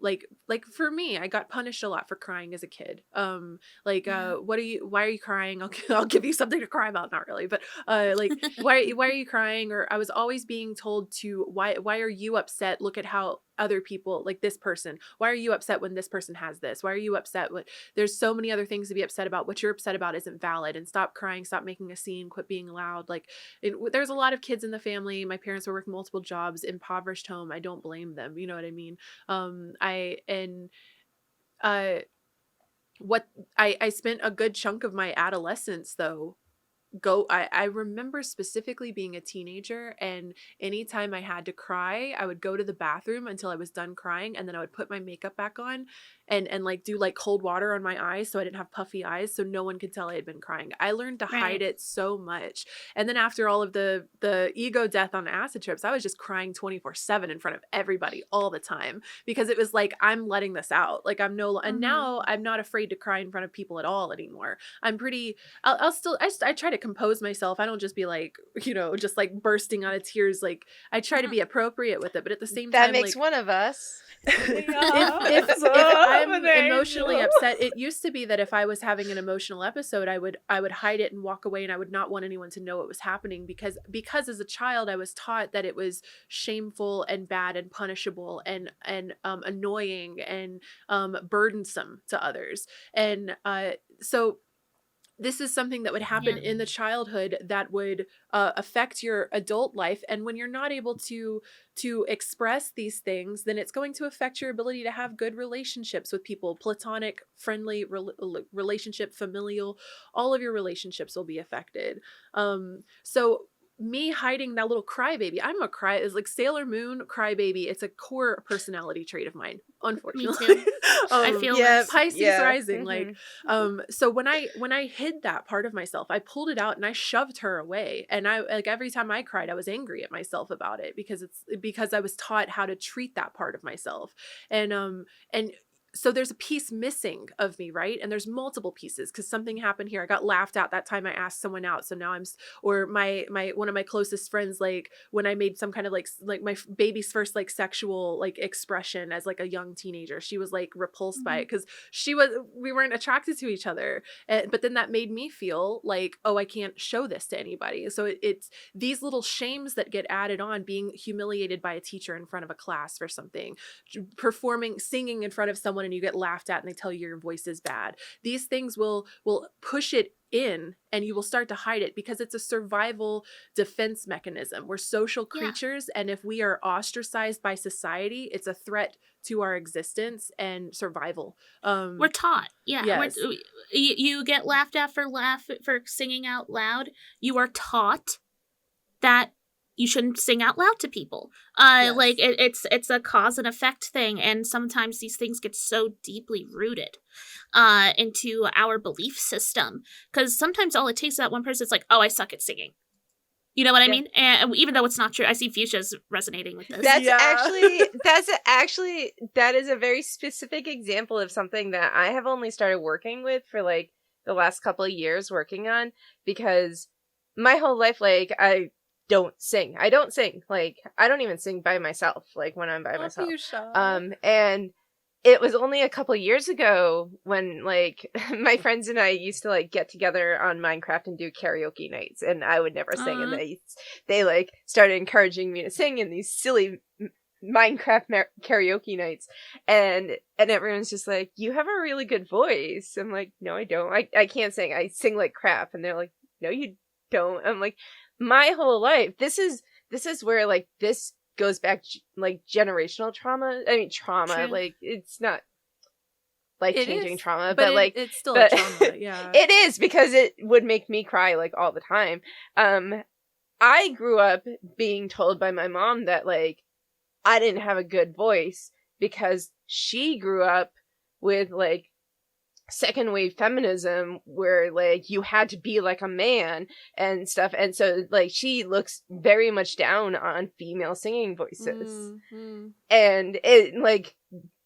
like for me, I got punished a lot for crying as a kid. Why are you crying? I'll give you something to cry about. Not really, but like why are you crying? Or I was always being told to, why are you upset? Look at how other people, like this person, why are you upset when this person has this? Why are you upset when there's so many other things to be upset about? What you're upset about isn't valid, and stop crying, stop making a scene, quit being loud. Like there's a lot of kids in the family. My parents were working multiple jobs, impoverished home. I don't blame them. You know what I mean? I spent a good chunk of my adolescence though I remember specifically being a teenager, and anytime I had to cry, I would go to the bathroom until I was done crying, and then I would put my makeup back on and like do like cold water on my eyes so I didn't have puffy eyes, so no one could tell I had been crying. I learned to hide it so much. And then after all of the ego death on acid trips, I was just crying 24/7 in front of everybody all the time, because it was like, I'm letting this out. Like and now I'm not afraid to cry in front of people at all anymore. I'm pretty I try to compose myself. I don't just be like, just like bursting out of tears. Like I try to be appropriate with it, but at the same time, that makes like, one of us. if I'm emotionally upset, it used to be that if I was having an emotional episode, I would hide it and walk away, and I would not want anyone to know what was happening, because as a child I was taught that it was shameful and bad and punishable and annoying and burdensome to others. And so this is something that would happen in the childhood that would affect your adult life. And when you're not able to express these things, then it's going to affect your ability to have good relationships with people, platonic, friendly relationship, familial. All of your relationships will be affected. So me hiding that little crybaby, is like Sailor Moon crybaby. It's a core personality trait of mine, unfortunately. Me too. I feel Pisces rising. Mm-hmm. Like, so when I hid that part of myself, I pulled it out and I shoved her away. And I, like, every time I cried, I was angry at myself about it, because I was taught how to treat that part of myself. And so there's a piece missing of me, right? And there's multiple pieces, because something happened here. I got laughed at that time I asked someone out. So now or my one of my closest friends, like when I made some kind of like my baby's first like sexual like expression as like a young teenager, she was like repulsed by it, because we weren't attracted to each other. But then that made me feel like, oh, I can't show this to anybody. So it's these little shames that get added on: being humiliated by a teacher in front of a class for something, singing in front of someone and you get laughed at and they tell you your voice is bad. These things will push it in, and you will start to hide it, because it's a survival defense mechanism. We're social creatures, and if we are ostracized by society, it's a threat to our existence and survival. We're taught. Yes. You get laughed at for singing out loud. You are taught that you shouldn't sing out loud to people. Like it's a cause and effect thing, and sometimes these things get so deeply rooted into our belief system, because sometimes all it takes is that one person's like, oh, I suck at singing. You know what I mean? And even though it's not true, I see Fuchsia's resonating with this. That is a very specific example of something that I have only started working with for like the last couple of years, working on, because my whole life, like, I don't sing. Like, I don't even sing by myself, like when I'm by myself. And it was only a couple years ago when like my friends and I used to like get together on Minecraft and do karaoke nights, and I would never sing, and they like started encouraging me to sing in these silly Minecraft karaoke nights, and everyone's just like, you have a really good voice. I'm like, no, I don't. I can't sing. I sing like crap. And they're like, no, you don't. I'm like, my whole life, this is where like this goes back, like generational trauma. I mean, trauma. True. Like, it's not life-changing trauma, but like it's still a trauma. Yeah, it is, because it would make me cry like all the time. I grew up being told by my mom that like I didn't have a good voice, because she grew up with like second wave feminism where like you had to be like a man and stuff, and so like she looks very much down on female singing voices. And it like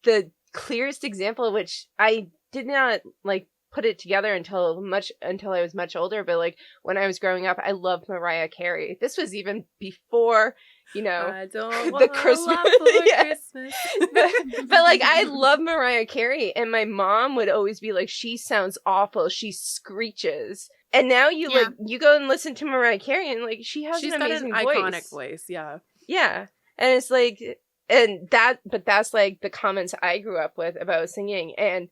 the clearest example of which I did not like put it together until I was much older, but like when I was growing up, I loved Mariah Carey. This was even before, you know, I don't the want Christmas. a lot for Yeah. Christmas. but like I love Mariah Carey, and my mom would always be like, she sounds awful, she screeches. And now you like you go and listen to Mariah Carey, and like she's an amazing got an voice. iconic voice. Yeah. And it's like, but that's like the comments I grew up with about singing. And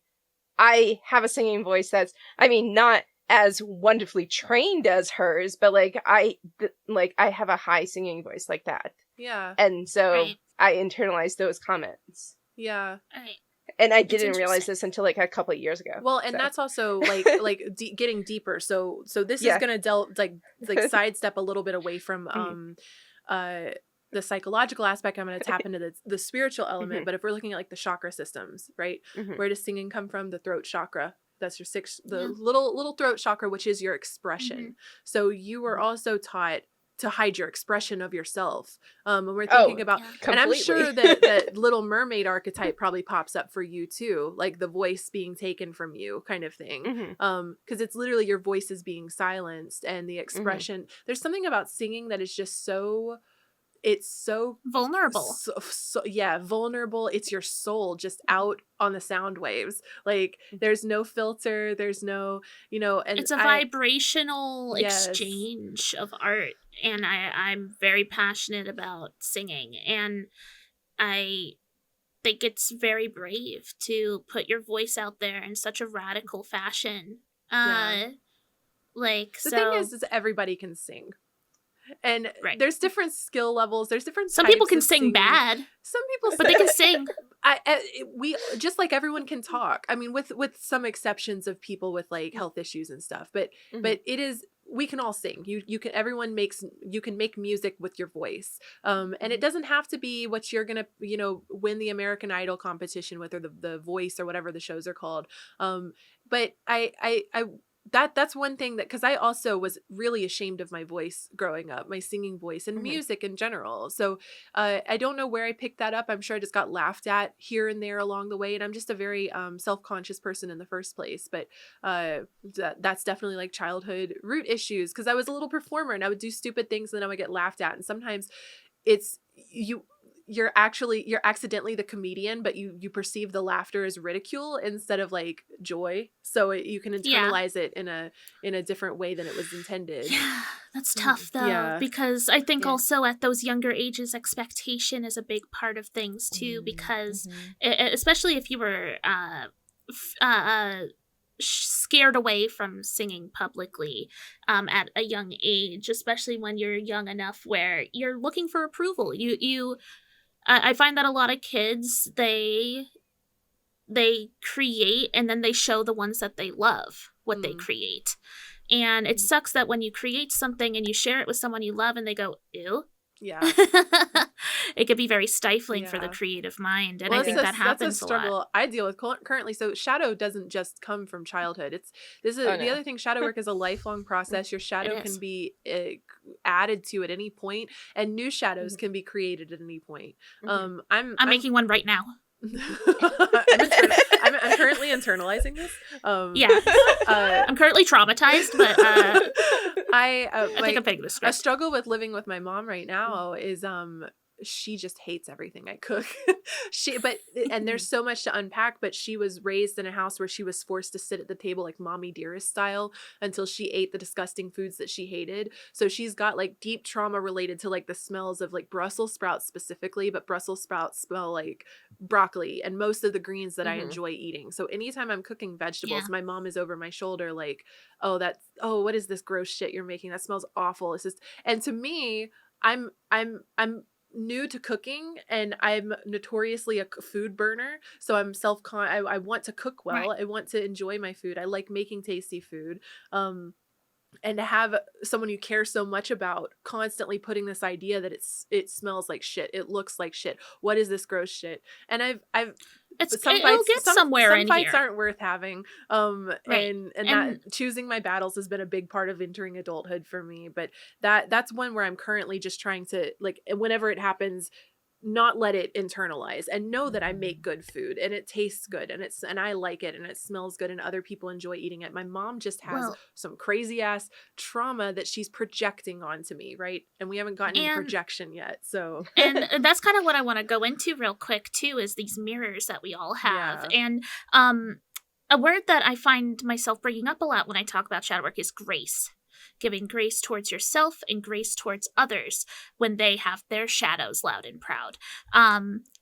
I have a singing voice that's, I mean, not as wonderfully trained as hers, but like I have a high singing voice like that. Yeah. And so I internalized those comments. Yeah. And I didn't realize this until like a couple of years ago. Well, and that's also like getting deeper. So this is gonna delve like sidestep a little bit away from the psychological aspect. I'm going to tap into the spiritual element, but if we're looking at like the chakra systems, right? Where does singing come from? The throat chakra. That's your little throat chakra, which is your expression. So you were also taught to hide your expression of yourself. When we're thinking about, and I'm sure that Little Mermaid archetype probably pops up for you too, like the voice being taken from you kind of thing. Because it's literally your voice is being silenced, and the expression, there's something about singing that is just it's so vulnerable. Vulnerable. It's your soul just out on the sound waves. Like there's no filter, there's no, and it's a vibrational exchange of art. And I'm very passionate about singing, and I think it's very brave to put your voice out there in such a radical fashion. The thing is everybody can sing. And there's different skill levels. There's different. Some people can sing bad. Some people, but they can sing. We just like everyone can talk. I mean, with some exceptions of people with like health issues and stuff. But it is, we can all sing. You can make music with your voice. And it doesn't have to be what you're gonna win the American Idol competition with, or the Voice, or whatever the shows are called. But that's one thing that, because I also was really ashamed of my voice growing up, my singing voice, and music in general. So I don't know where I picked that up. I'm sure I just got laughed at here and there along the way, and I'm just a very self-conscious person in the first place. But that's definitely like childhood root issues, because I was a little performer and I would do stupid things and then I would get laughed at, and sometimes it's you're accidentally the comedian, but you perceive the laughter as ridicule instead of like joy. So you can internalize it in a different way than it was intended. Yeah, that's tough though, because I think also at those younger ages, expectation is a big part of things too, because especially if you were scared away from singing publicly at a young age, especially when you're young enough where you're looking for approval. I find that a lot of kids, they create and then they show the ones that they love what they create. And it sucks that when you create something and you share it with someone you love and they go, ew. Yeah. It could be very stifling for the creative mind. And I think that happens that's a struggle a lot. I deal with currently. So shadow doesn't just come from childhood. The other thing, shadow work is a lifelong process. Your shadow can be added to at any point, and new shadows can be created at any point. I'm making one right now. I'm currently internalizing this. I'm currently traumatized, but I think I'm fitting the script. A struggle with living with my mom right now is she just hates everything I cook. And there's so much to unpack, but she was raised in a house where she was forced to sit at the table like mommy dearest style until she ate the disgusting foods that she hated. So she's got like deep trauma related to like the smells of like Brussels sprouts specifically, but Brussels sprouts smell like broccoli and most of the greens that I enjoy eating. So anytime I'm cooking vegetables, my mom is over my shoulder like, oh, what is this gross shit you're making? That smells awful. It's just, and to me, I'm new to cooking, and I'm notoriously a food burner, so I'm I want to cook well. I want to enjoy my food. I like making tasty food, and to have someone you care so much about constantly putting this idea that it smells like shit, it looks like shit, what is this gross shit? And I've it'll get somewhere some in fights here. aren't worth having. Right. And that choosing my battles has been a big part of entering adulthood for me. But that's one where I'm currently just trying to, like, whenever it happens, not let it internalize and know that I make good food and it tastes good and I like it and it smells good and other people enjoy eating it. My mom just has some crazy ass trauma that she's projecting onto me, right? And we haven't gotten into projection yet. So and that's kind of what I want to go into real quick too, is these mirrors that we all have. Yeah. And a word that I find myself bringing up a lot when I talk about shadow work is grace. Giving grace towards yourself and grace towards others when they have their shadows loud and proud.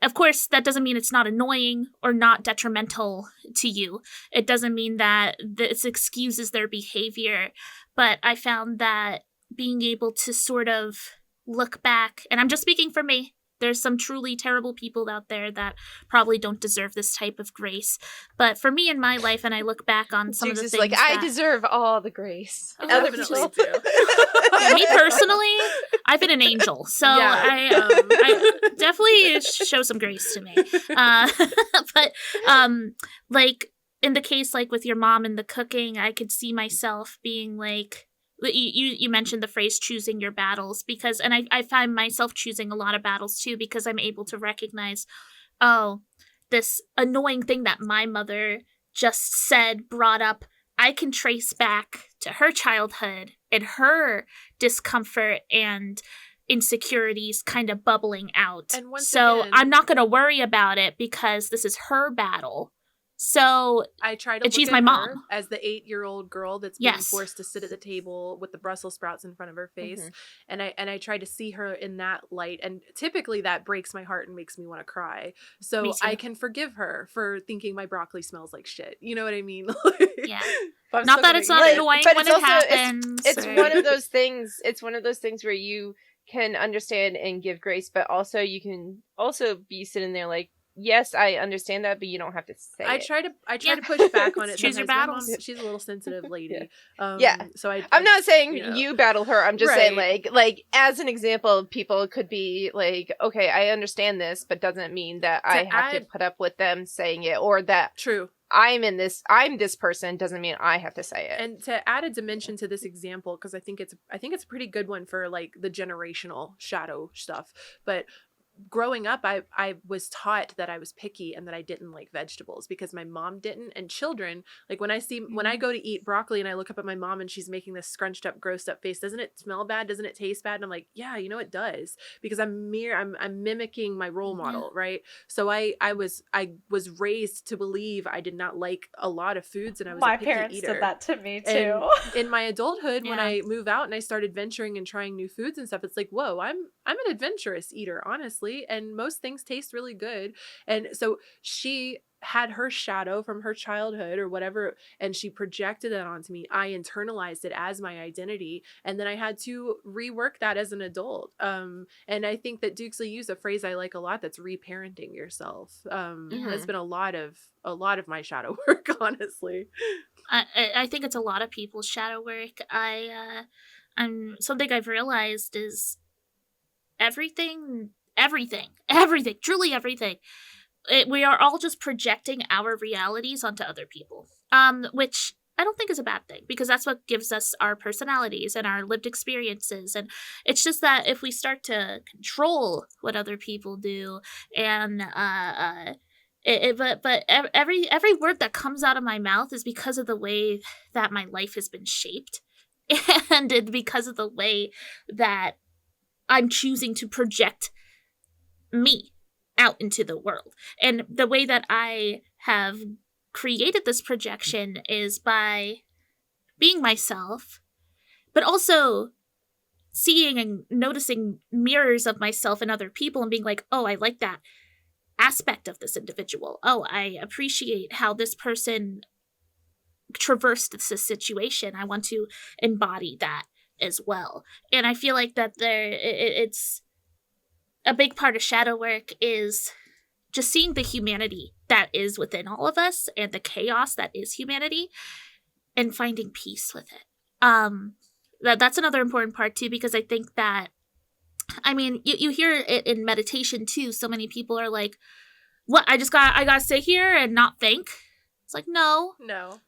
Of course, that doesn't mean it's not annoying or not detrimental to you. It doesn't mean that this excuses their behavior. But I found that being able to sort of look back, and I'm just speaking for me, there's some truly terrible people out there that probably don't deserve this type of grace. But for me in my life, and I look back on some of the things I deserve all the grace. Other people do. Yeah, me personally, I've been an angel. So I definitely show some grace to me. But like in the case like with your mom and the cooking, I could see myself being like, you mentioned the phrase choosing your battles, because, and I find myself choosing a lot of battles too, because I'm able to recognize, oh, this annoying thing that my mother just said, brought up, I can trace back to her childhood and her discomfort and insecurities kind of bubbling out. And once so again, I'm not going to worry about it because this is her battle. So I try to look she's at my her mom as the 8-year-old girl that's being forced to sit at the table with the Brussels sprouts in front of her face. And I try to see her in that light. And typically that breaks my heart and makes me want to cry. So I can forgive her for thinking my broccoli smells like shit. You know what I mean? Yeah. Not that it's not annoying when it happens. It's one of those things. It's one of those things where you can understand and give grace, but also you can also be sitting there like, yes, I understand that, but you don't have to say it. I try to push back on it. Choose your battles. battles. She's a little sensitive lady. So I'm not saying you know. you battle her. I'm just saying like as an example, people could be like, okay, I understand this, but doesn't mean that I have to put up with them saying it, or that true. I'm this person doesn't mean I have to say it. And to add a dimension to this example, because I think it's a pretty good one for like the generational shadow stuff, but growing up, I was taught that I was picky and that I didn't like vegetables because my mom didn't. And children, like when I go to eat broccoli and I look up at my mom and she's making this scrunched up, grossed up face, doesn't it smell bad? Doesn't it taste bad? And I'm like, yeah, you know, it does, because I'm mimicking my role model, right? So I was raised to believe I did not like a lot of foods, and I was my a picky parents eater. did that to me too. And in my adulthood, when I move out and I started venturing and trying new foods and stuff, it's like, whoa, I'm an adventurous eater, honestly. And most things taste really good. And so she had her shadow from her childhood or whatever, and she projected it onto me. I internalized it as my identity, and then I had to rework that as an adult. And I think that Dukesley used a phrase I like a lot, that's reparenting yourself. That's been a lot of my shadow work, honestly. I think it's a lot of people's shadow work. I'm something I've realized is everything, truly everything. We are all just projecting our realities onto other people, which I don't think is a bad thing, because that's what gives us our personalities and our lived experiences. And it's just that if we start to control what other people do, and but every word that comes out of my mouth is because of the way that my life has been shaped, and because of the way that I'm choosing to project me out into the world. And the way that I have created this projection is by being myself, but also seeing and noticing mirrors of myself in other people and being like, oh, I like that aspect of this individual. Oh, I appreciate how this person traversed this situation. I want to embody that as well. And I feel like that it's a big part of shadow work is just seeing the humanity that is within all of us and the chaos that is humanity, and finding peace with it. That's another important part too, because I think that, I mean, you hear it in meditation too. So many people are like, what, I gotta sit here and not think. It's like, no,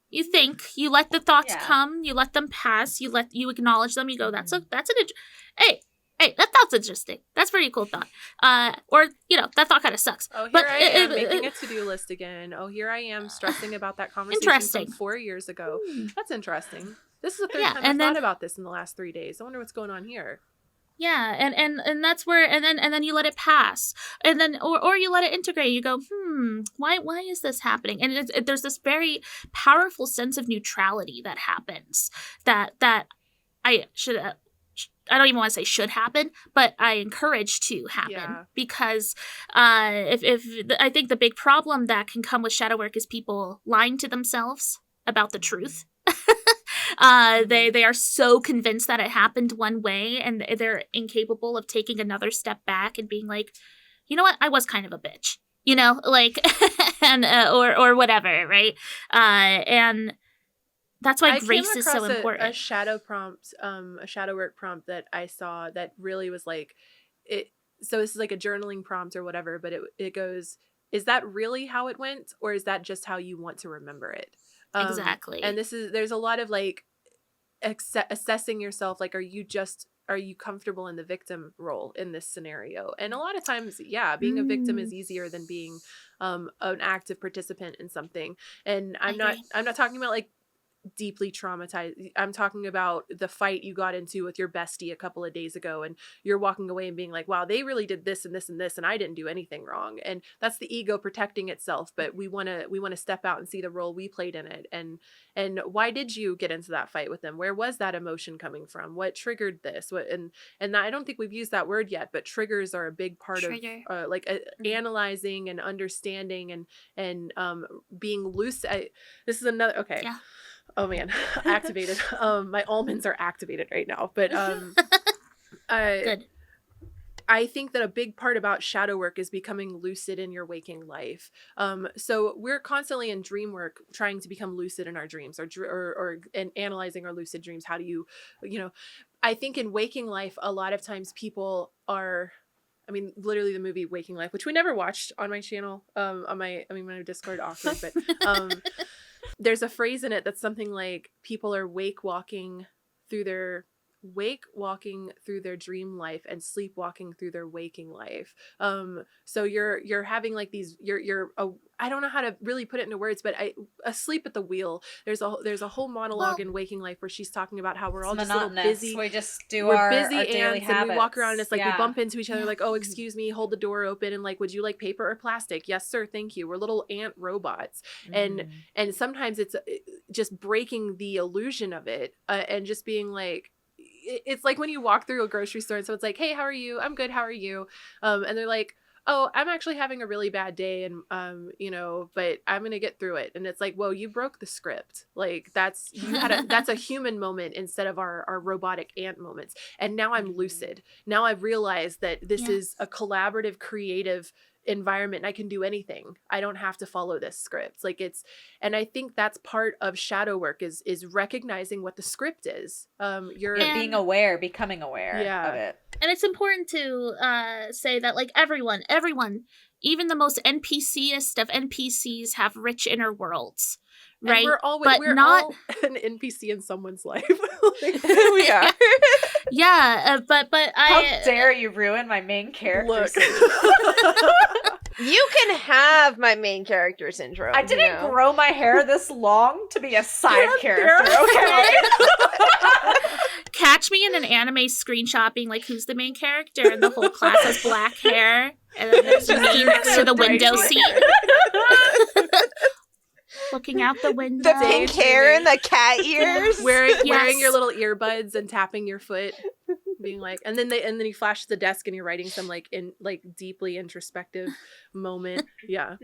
you think, you let the thoughts come, you let them pass, you acknowledge them, you go, hey, that thought's interesting. That's a pretty cool thought. Or, that thought kind of sucks. Oh, here I am making a to-do list again. Oh, here I am stressing about that conversation from 4 years ago. That's interesting. This is the third time I've thought about this in the last 3 days. I wonder what's going on here. Yeah, and that's where, and then you let it pass, and then or you let it integrate. You go, why is this happening? And there's this very powerful sense of neutrality that happens. That I don't even want to say should happen, but I encourage to happen, because if I think the big problem that can come with shadow work is people lying to themselves about the truth. They are so convinced that it happened one way, and they're incapable of taking another step back and being like, you know what, I was kind of a bitch, like, and or whatever, right? And that's why grace is so important. A shadow work prompt that I saw that really was like it. So this is like a journaling prompt or whatever, but it goes, is that really how it went, or is that just how you want to remember it? Exactly. And there's a lot of like assessing yourself, like, are you comfortable in the victim role in this scenario? And a lot of times, being a victim is easier than being an active participant in something. And I'm not talking about like deeply traumatized. I'm talking about the fight you got into with your bestie a couple of days ago, and you're walking away and being like, wow, they really did this and this and this, and I didn't do anything wrong. And that's the ego protecting itself. But we want to step out and see the role we played in it. And why did you get into that fight with them? Where was that emotion coming from? What triggered this? And I don't think we've used that word yet, but triggers are a big part of analyzing and understanding and being loose. This is another, okay. Yeah. Oh man, activated. My almonds are activated right now. But good. I think that a big part about shadow work is becoming lucid in your waking life. So we're constantly in dream work trying to become lucid in our dreams, or analyzing our lucid dreams. How do you I think in waking life, a lot of times people are, I mean, literally the movie Waking Life, which we never watched on my channel, on my Discord, awkward, but there's a phrase in it that's something like, people are wake walking through their dream life and sleepwalking through their waking life. So you're having like these, I don't know how to really put it into words, but asleep at the wheel. There's a whole monologue in Waking Life where she's talking about how we're all just little busy. We just do our busy daily ants, habits. and we walk around and it's like we bump into each other, like, oh, excuse me, hold the door open, and like, would you like paper or plastic? Yes, sir, thank you. We're little ant robots. And sometimes it's just breaking the illusion of it, and just being like, it's like when you walk through a grocery store and someone's like, hey, how are you? I'm good. How are you? And they're like, oh, I'm actually having a really bad day, and but I'm gonna get through it. And it's like, whoa, you broke the script. Like that's a human moment instead of our robotic ant moments. And now I'm lucid. Now I've realized that this is a collaborative, creative environment, and I can do anything. I don't have to follow this script. Like and I think that's part of shadow work is recognizing what the script is. You're being aware, becoming aware of it. And it's important to say that like everyone, even the most NPC-est of NPCs have rich inner worlds. Right. And we're not all an NPC in someone's life. We are. Yeah, but How dare you ruin my main character? Look. You can have my main character syndrome. I didn't grow my hair this long to be a side character, okay? Catch me in an anime screenshot being like, who's the main character? And the whole class has black hair. And then there's me next to the window seat. Looking out the window. The pink hair and the cat ears. wearing your little earbuds and tapping your foot. Being like, and then you flash the desk and you're writing some deeply introspective moment. Yeah.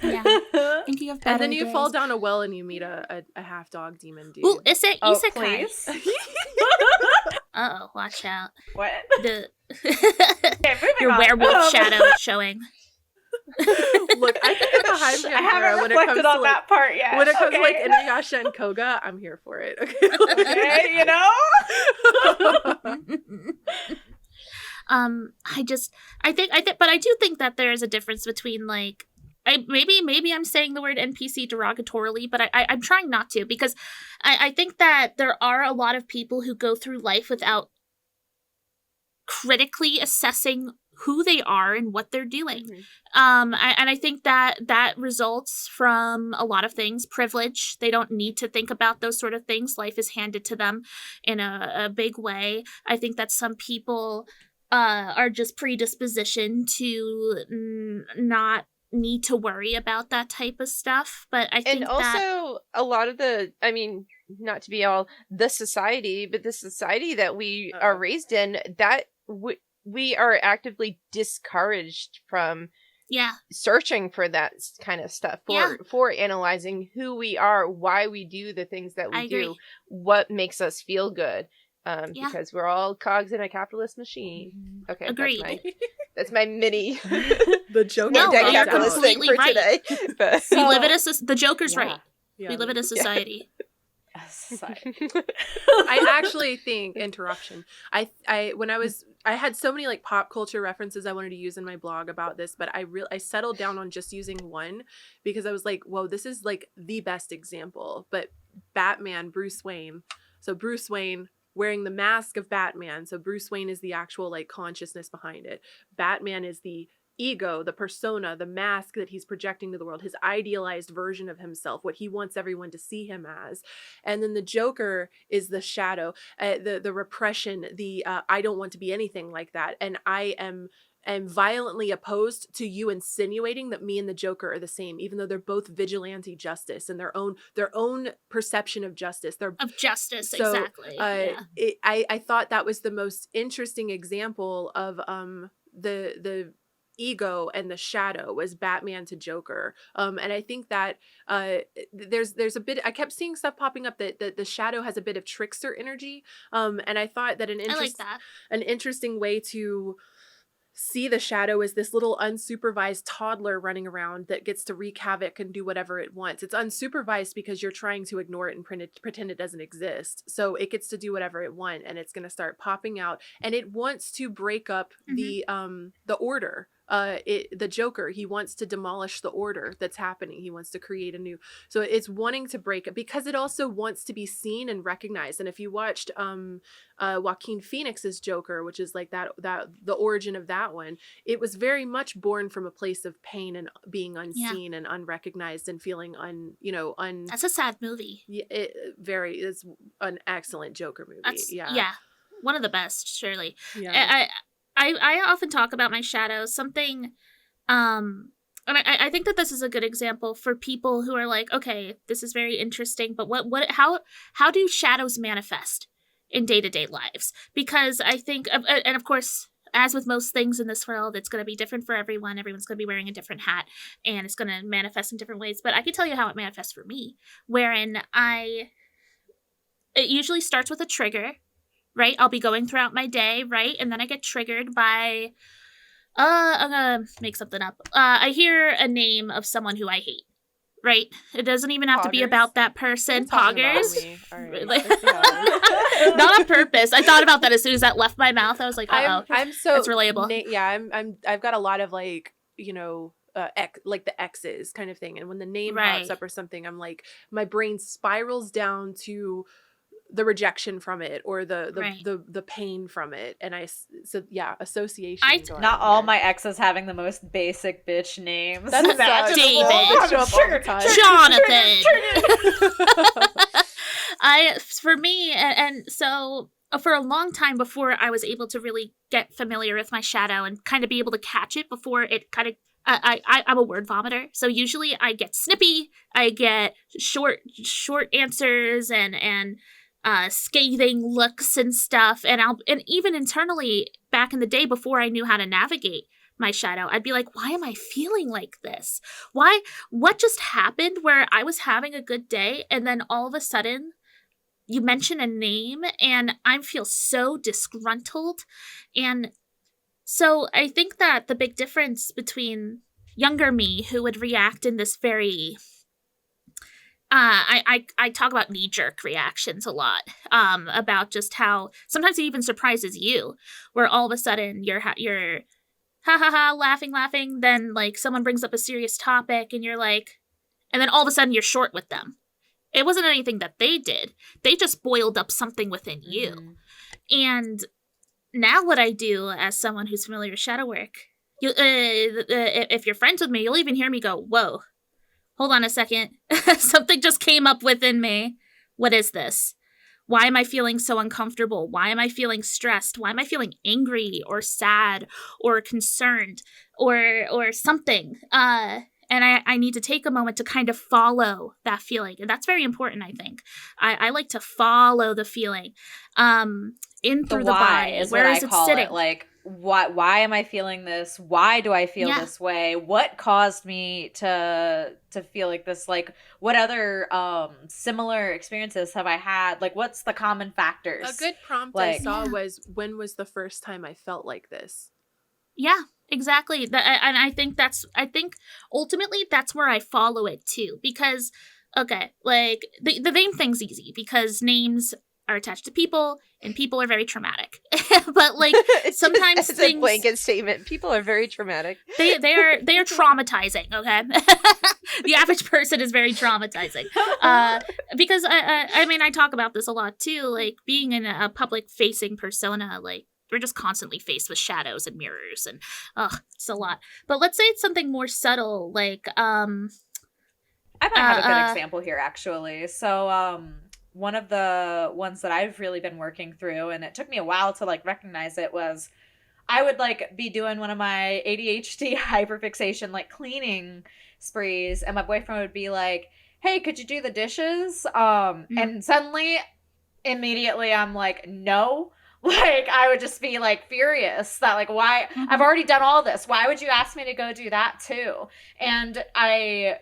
Yeah. Thinking of better And then you days. fall down a well and you meet a half dog demon dude. Ooh, is it isekai? Please. Uh-oh, watch out. What? The Okay, moving your on. werewolf shadow showing. Look, I can get behind I haven't Panthera when it comes reflected to on like, that part yet. when it comes to like Okay. Inuyasha and Koga. I'm here for it. Okay, Okay, you know? But I do think that there is a difference between like, maybe I'm saying the word NPC derogatorily, but I'm trying not to, because I think that there are a lot of people who go through life without critically assessing who they are and what they're doing. And I think that results from a lot of things. Privilege. They don't need to think about those sort of things. Life is handed to them in a big way. I think that some people are just predispositioned to not need to worry about that type of stuff. But I think a lot of I mean, not to be all the society, but the society that we are raised in, that we are actively discouraged from searching for that kind of stuff, for analyzing who we are, why we do the things that we do, what makes us feel good, because we're all cogs in a capitalist machine. Okay, agreed. That's my mini the Joker capitalist thing for today. But, we live in the Joker's right. Yeah, we live in a society. I actually think interruption. I had so many like pop culture references I wanted to use in my blog about this, but I settled down on just using one because I was like, whoa, this is like the best example. But Batman, Bruce Wayne. So Bruce Wayne wearing the mask of Batman. So Bruce Wayne is the actual like consciousness behind it. Batman is the ego, the persona, the mask that he's projecting to the world, his idealized version of himself, what he wants everyone to see him as. And then the Joker is the shadow, the repression, the I don't want to be anything like that. And I am violently opposed to you insinuating that me and the Joker are the same, even though they're both vigilante justice and their own perception of justice. Exactly. I thought that was the most interesting example of the ego and the shadow was Batman to Joker. And I think that there's a bit, I kept seeing stuff popping up that the shadow has a bit of trickster energy. And I thought that an interesting way to see the shadow is this little unsupervised toddler running around that gets to wreak havoc and do whatever it wants. It's unsupervised because you're trying to ignore it and pretend it doesn't exist. So it gets to do whatever it wants, and it's going to start popping out, and it wants to break up the order. The Joker, he wants to demolish the order that's happening. He wants to create a new, so it's wanting to break it because it also wants to be seen and recognized. And if you watched Joaquin Phoenix's Joker, which is like that the origin of that one, it was very much born from a place of pain and being unseen and unrecognized and feeling That's a sad movie. It's an excellent Joker movie. One of the best, surely. I often talk about my shadow, something, and I think that this is a good example for people who are like, okay, this is very interesting, but how do shadows manifest in day-to-day lives? Because I think, and of course, as with most things in this world, it's going to be different for everyone. Everyone's going to be wearing a different hat, and it's going to manifest in different ways. But I can tell you how it manifests for me, wherein it usually starts with a trigger. Right? I'll be going throughout my day, right? And then I get triggered by, I'm gonna make something up. I hear a name of someone who I hate, right? It doesn't even have to be about that person. Poggers. Not on purpose. I thought about that as soon as that left my mouth. I was like, I'm so it's relatable. I've got a lot of like, like the X's kind of thing. And when the name pops up or something, I'm like, my brain spirals down to the rejection from it or the pain from it. And association. Not all my exes having the most basic bitch names. That's David, Jonathan. For me, and so for a long time before I was able to really get familiar with my shadow and kind of be able to catch it before it kind of, I'm a word vomiter. So usually I get snippy, I get short answers and scathing looks and stuff, and even internally back in the day before I knew how to navigate my shadow, I'd be like, why am I feeling like this? What just happened where I was having a good day and then all of a sudden you mention a name and I feel so disgruntled? And so I think that the big difference between younger me who would react in this very I talk about knee-jerk reactions a lot, about just how sometimes it even surprises you, where all of a sudden you're ha ha ha laughing, then like someone brings up a serious topic and you're like, and then all of a sudden you're short with them. It wasn't anything that they did. They just boiled up something within you. Mm-hmm. And now what I do as someone who's familiar with shadow work, if you're friends with me, you'll even hear me go, whoa, hold on a second. Something just came up within me. What is this? Why am I feeling so uncomfortable? Why am I feeling stressed? Why am I feeling angry or sad or concerned or something? And I need to take a moment to kind of follow that feeling. And that's very important, I think. I like to follow the feeling in through the body. Is Where what is I it call sitting? it. Like, why am I feeling this? Why do I feel this way? What caused me to feel like this? Like, what other similar experiences have I had? Like, what's the common factors? A good prompt I saw was, when was the first time I felt like this? Yeah, exactly. And I think ultimately that's where I follow it too. Because, okay, like the name thing's easy because names are attached to people and people are very traumatic. But like sometimes it's a blanket statement. People are very traumatic. They are traumatizing, okay? The average person is very traumatizing. Because I mean I talk about this a lot too, like being in a public facing persona, like we're just constantly faced with shadows and mirrors and it's a lot. But let's say it's something more subtle, like I might have a good example here actually. So one of the ones that I've really been working through, and it took me a while to like recognize it, was I would like be doing one of my ADHD hyperfixation like cleaning sprees, and my boyfriend would be like, "Hey, could you do the dishes?" And suddenly, immediately, I'm like, "No." Like, I would just be like furious that like, why? I've already done all this. Why would you ask me to go do that too? And I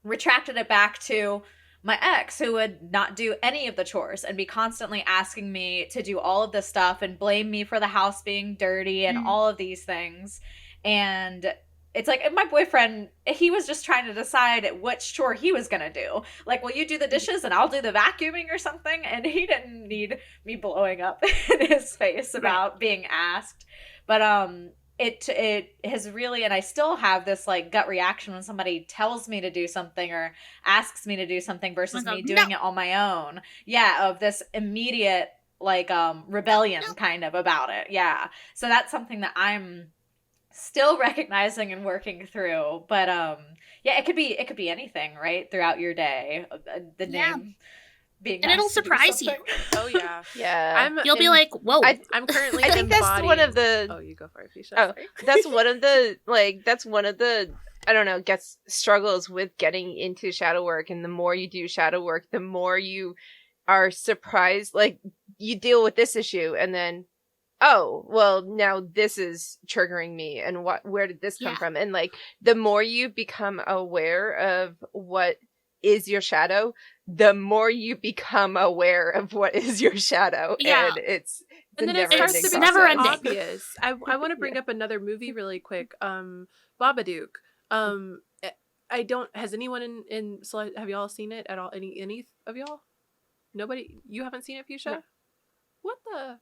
retracted it back to my ex, who would not do any of the chores and be constantly asking me to do all of this stuff and blame me for the house being dirty and all of these things. And it's like my boyfriend, he was just trying to decide which chore he was going to do. Like, will you do the dishes and I'll do the vacuuming or something? And he didn't need me blowing up in his face about being asked. But it has really, and I still have this like gut reaction when somebody tells me to do something or asks me to do something versus me doing it on my own. Yeah, of this immediate like rebellion kind of about it. Yeah. So that's something that I'm still recognizing and working through. But yeah, it could be anything, right? Throughout your day. The name being and it'll surprise you. Oh yeah. Yeah. You'll be like, whoa. I'm currently I think that's one of the Oh, you go for it, Fisha. Oh, that's one of the I don't know, struggles with getting into shadow work. And the more you do shadow work, the more you are surprised, like you deal with this issue and then, oh, well, now this is triggering me, and where did this come from? And like the more you become aware of what is your shadow, the more you become aware of what is your shadow. And it's and then it starts to be never obvious. I want to bring up another movie really quick. Babadook. I don't. Has anyone in have y'all seen it at all? Any of y'all? Nobody. You haven't seen it, Fuchsia? No. What the?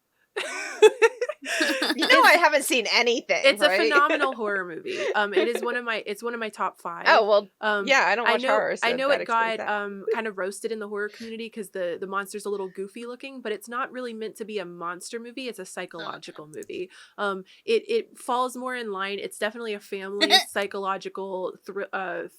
I haven't seen anything. It's a phenomenal horror movie. It is one of my top 5. Oh well, yeah, I don't watch horror. So I know it got kind of roasted in the horror community because the monster's a little goofy looking, but it's not really meant to be a monster movie. It's a psychological movie. It falls more in line. It's definitely a family psychological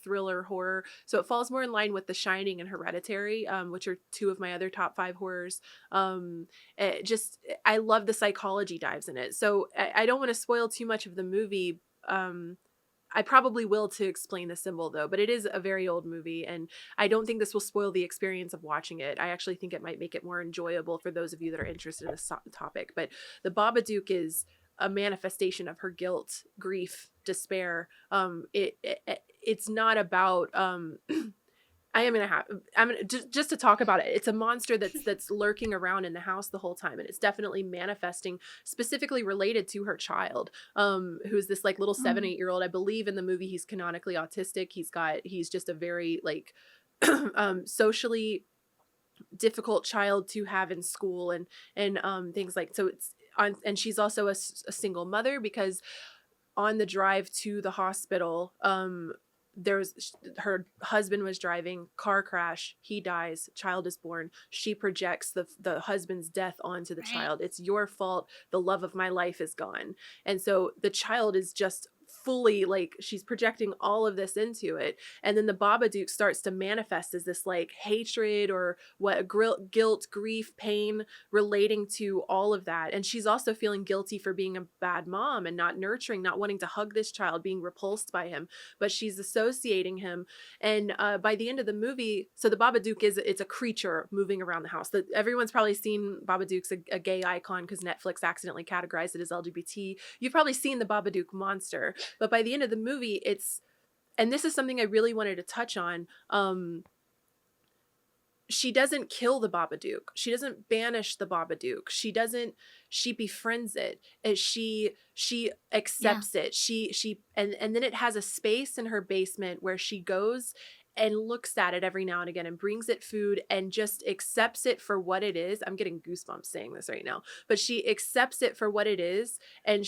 thriller horror. So it falls more in line with The Shining and Hereditary, which are 2 of my other top 5 horrors. I love the psychology dives in it. So I don't want to spoil too much of the movie. I probably will to explain the symbol though, but it is a very old movie and I don't think this will spoil the experience of watching it. I actually think it might make it more enjoyable for those of you that are interested in this topic. But the Babadook is a manifestation of her guilt, grief, despair. It's not about I'm gonna just to talk about it. It's a monster that's lurking around in the house the whole time, and it's definitely manifesting, specifically related to her child, who's this like little 7-8-year-old. I believe in the movie he's canonically autistic. He's just a very like socially difficult child to have in school, and things like, so it's on. And she's also a single mother, because on the drive to the hospital, her husband was driving, car crash, he dies, child is born. She projects the husband's death onto the child. It's your fault, the love of my life is gone. And so the child is just fully like, she's projecting all of this into it. And then the Babadook starts to manifest as this like hatred or guilt, grief, pain relating to all of that. And she's also feeling guilty for being a bad mom and not nurturing, not wanting to hug this child, being repulsed by him, but she's associating him. And by the end of the movie, so the Babadook it's a creature moving around the house. Everyone's probably seen Babadook's a gay icon because Netflix accidentally categorized it as LGBT. You've probably seen the Babadook monster. But by the end of the movie, and this is something I really wanted to touch on, she doesn't kill the Babadook. She doesn't banish the Babadook. She befriends it. She accepts it. And then it has a space in her basement where she goes and looks at it every now and again and brings it food and just accepts it for what it is. I'm getting goosebumps saying this right now, but she accepts it for what it is. And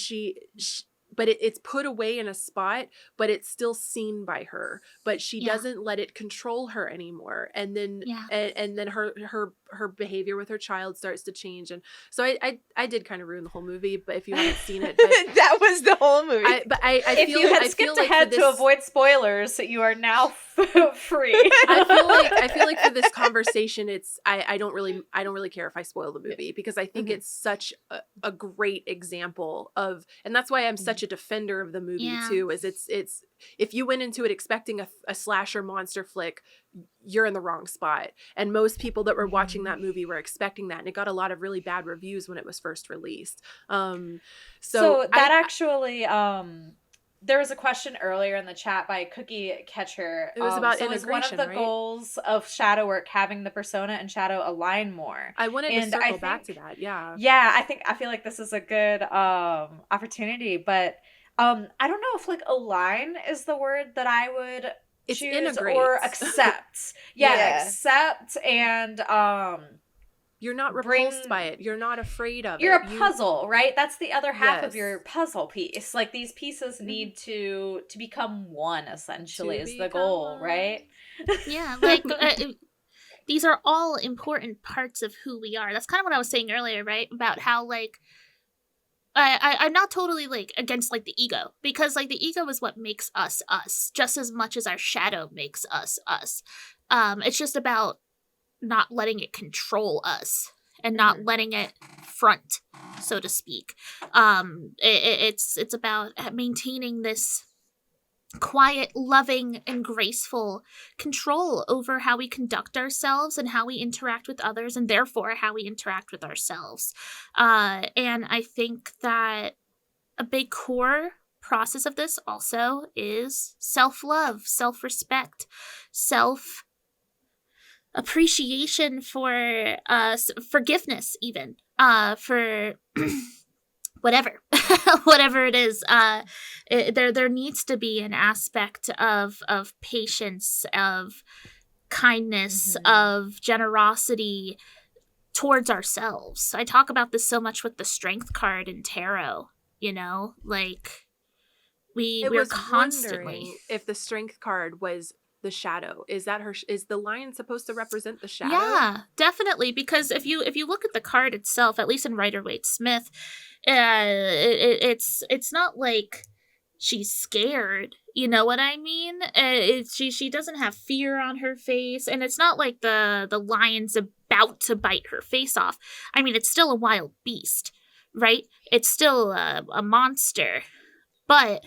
but it's put away in a spot, but it's still seen by her, but she doesn't let it control her anymore. And then, and then her behavior with her child starts to change. And so I did kind of ruin the whole movie, but if you haven't seen it, but that was the whole movie. If you had skipped ahead to avoid spoilers, you are now free. I feel like for this conversation, I don't really care if I spoil the movie, because I think it's such a great example of, and that's why I'm such a defender of the movie too, is it's if you went into it expecting a slasher monster flick, you're in the wrong spot. And most people that were watching that movie were expecting that, and it got a lot of really bad reviews when it was first released. So that actually there was a question earlier in the chat by Cookie Catcher. It was about so integration, is one of the right? goals of shadow work having the persona and shadow align more? I wanted to circle back to that. Yeah, I feel like this is a good opportunity, but I don't know if like align is the word that I would choose, integrate or accept. Accept, and you're not repulsed by it. You're not afraid of you're it. You're a puzzle, right? That's the other half of your puzzle piece. Like, these pieces need to become one, essentially, is the goal, right? Yeah, like, these are all important parts of who we are. That's kind of what I was saying earlier, right? About how, like, I'm not totally, like, against, like, the ego. Because, like, the ego is what makes us us, just as much as our shadow makes us us. It's just about not letting it control us and not letting it front, so to speak. It's about maintaining this quiet, loving, and graceful control over how we conduct ourselves and how we interact with others, and therefore how we interact with ourselves. And I think that a big core process of this also is self-love, self-respect, appreciation for forgiveness, even for whatever it is. There needs to be an aspect of patience, of kindness, of generosity towards ourselves. I talk about this so much with the strength card in tarot, you know, like we're constantly, if the strength card was the shadow, is the lion supposed to represent the shadow? Yeah, definitely, because if you look at the card itself, at least in Rider-Waite-Smith, it's not like she's scared, you know what I mean? She doesn't have fear on her face, and it's not like the lion's about to bite her face off. I mean, it's still a wild beast, right? It's still a monster, but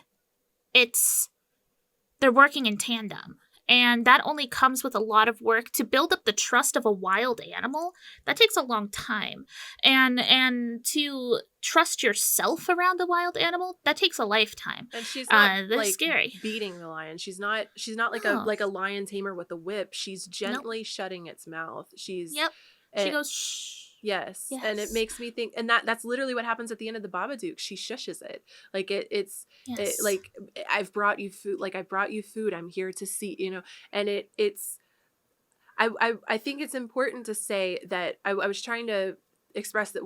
they're working in tandem. And that only comes with a lot of work. To build up the trust of a wild animal, that takes a long time. And to trust yourself around a wild animal, that takes a lifetime. And she's not that's like scary. beating the lion. She's not like No. a lion tamer with a whip. She's gently shutting its mouth. She's She goes shh. Yes. Yes. And it makes me think, and that's literally what happens at the end of the Babadook. She shushes it. Like it's like, I've brought you food. Like, I brought you food. I'm here to see, you know, and it's, I think it's important to say that I was trying to express that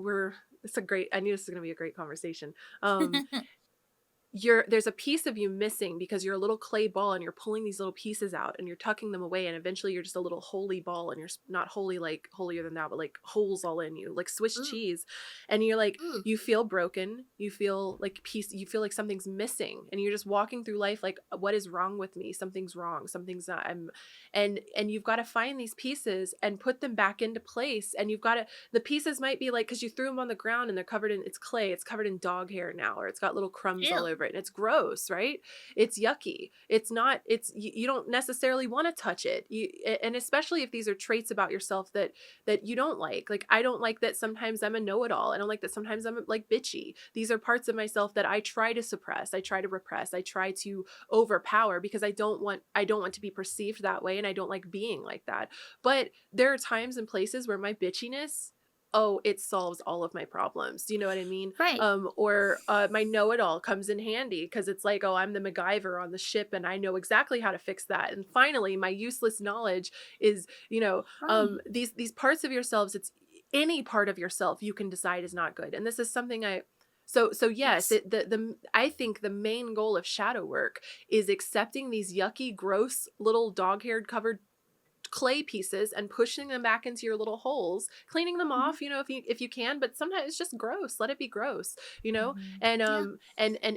I knew this was going to be a great conversation. There's a piece of you missing because you're a little clay ball and you're pulling these little pieces out and you're tucking them away, and eventually you're just a little holy ball, and you're not holy like holier than thou, but like holes all in you, like Swiss cheese. And you're like, you feel broken, you feel like you feel like something's missing, and you're just walking through life like, what is wrong with me? Something's wrong, something's not. And you've got to find these pieces and put them back into place. And the pieces might be like, because you threw them on the ground and they're covered in, it's clay, it's covered in dog hair now, or it's got little crumbs all over it, and it's gross, right? It's yucky. It's not, you don't necessarily want to touch it. And especially if these are traits about yourself that you don't like. Like, I don't like that sometimes I'm a know-it-all. I don't like that sometimes I'm like bitchy. These are parts of myself that I try to suppress, I try to repress, I try to overpower, because I don't want to be perceived that way, and I don't like being like that. But there are times and places where my bitchiness, it solves all of my problems. Do you know what I mean? Right. Or my know-it-all comes in handy, because it's like, I'm the MacGyver on the ship and I know exactly how to fix that. And finally, my useless knowledge is, these parts of yourselves, it's any part of yourself you can decide is not good. And this is something so yes, I think the main goal of shadow work is accepting these yucky, gross little dog-haired covered clay pieces and pushing them back into your little holes, cleaning them off, if you can, but sometimes it's just gross. Let it be gross, and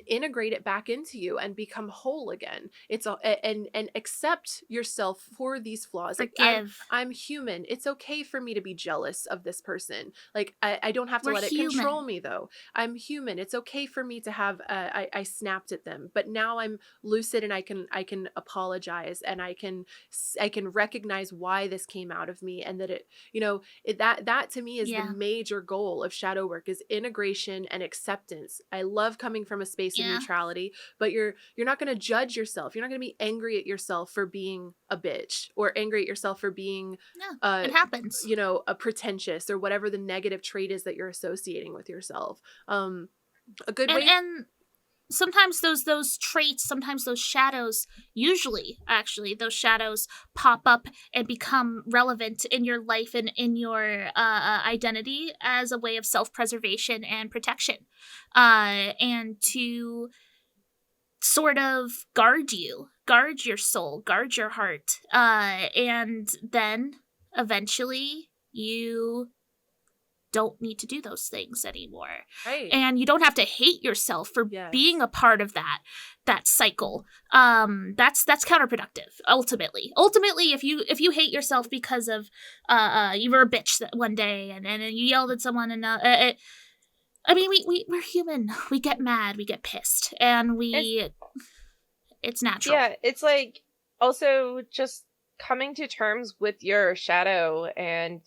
integrate it back into you and become whole again. It's and accept yourself for these flaws. Forgive. Like, I'm human. It's okay for me to be jealous of this person. Like, I don't have to let it human. Control me, though. I'm human. It's okay for me to have I snapped at them, but now I'm lucid and I can apologize, and I can recognize why this came out of me, and that that to me is the major goal of shadow work, is integration and acceptance. I love coming from a space of neutrality, but you're not going to judge yourself. You're not going to be angry at yourself for being a bitch, or angry at yourself for being it happens, a pretentious, or whatever the negative trait is that you're associating with yourself. A good way. And sometimes those traits, sometimes those shadows, usually actually those shadows pop up and become relevant in your life and in your identity as a way of self-preservation and protection, and to sort of guard your soul, guard your heart, and then eventually you don't need to do those things anymore. Right. And you don't have to hate yourself for being a part of that cycle. That's counterproductive, ultimately. Ultimately, if you hate yourself because of you were a bitch one day and you yelled at someone, and we're human. We get mad, we get pissed, and it's natural. Yeah, it's like also just coming to terms with your shadow and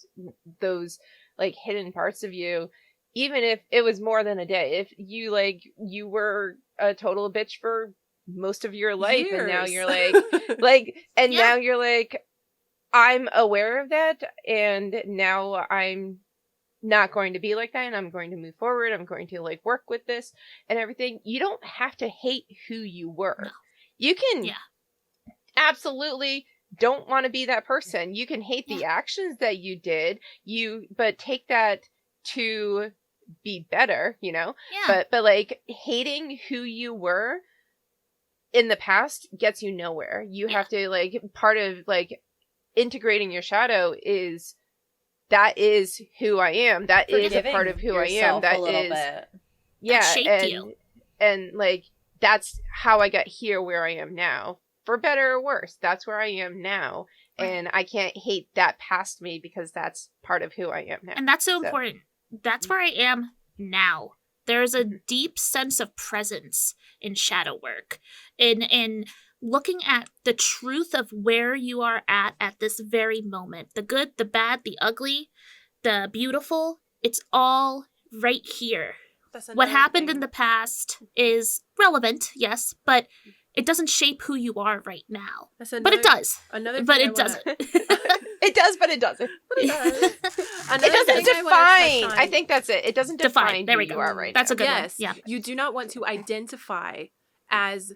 those like hidden parts of you, even if it was more than a day. If you were a total bitch for most of your life, Years. And now you're now you're like, I'm aware of that, and now I'm not going to be like that, and I'm going to move forward. I'm going to work with this and everything. You don't have to hate who you were. No. You can absolutely don't want to be that person. You can hate the actions that you did, but take that to be better, but hating who you were in the past gets you nowhere. You have to part of integrating your shadow is that is who I am. That is a part of who I am. That is bit. That shaped you. And that's how I got here where I am now. For better or worse, that's where I am now. And I can't hate that past me, because that's part of who I am now. And that's so important. That's where I am now. There's a deep sense of presence in shadow work, in looking at the truth of where you are at this very moment. The good, the bad, the ugly, the beautiful, it's all right here. What happened in the past is relevant, yes, but it doesn't shape who you are right now. But it does. It doesn't. It does, but it doesn't. It doesn't define. I think that's it. It doesn't define who you are right now. That's a good one. Yes. Yeah. You do not want to identify as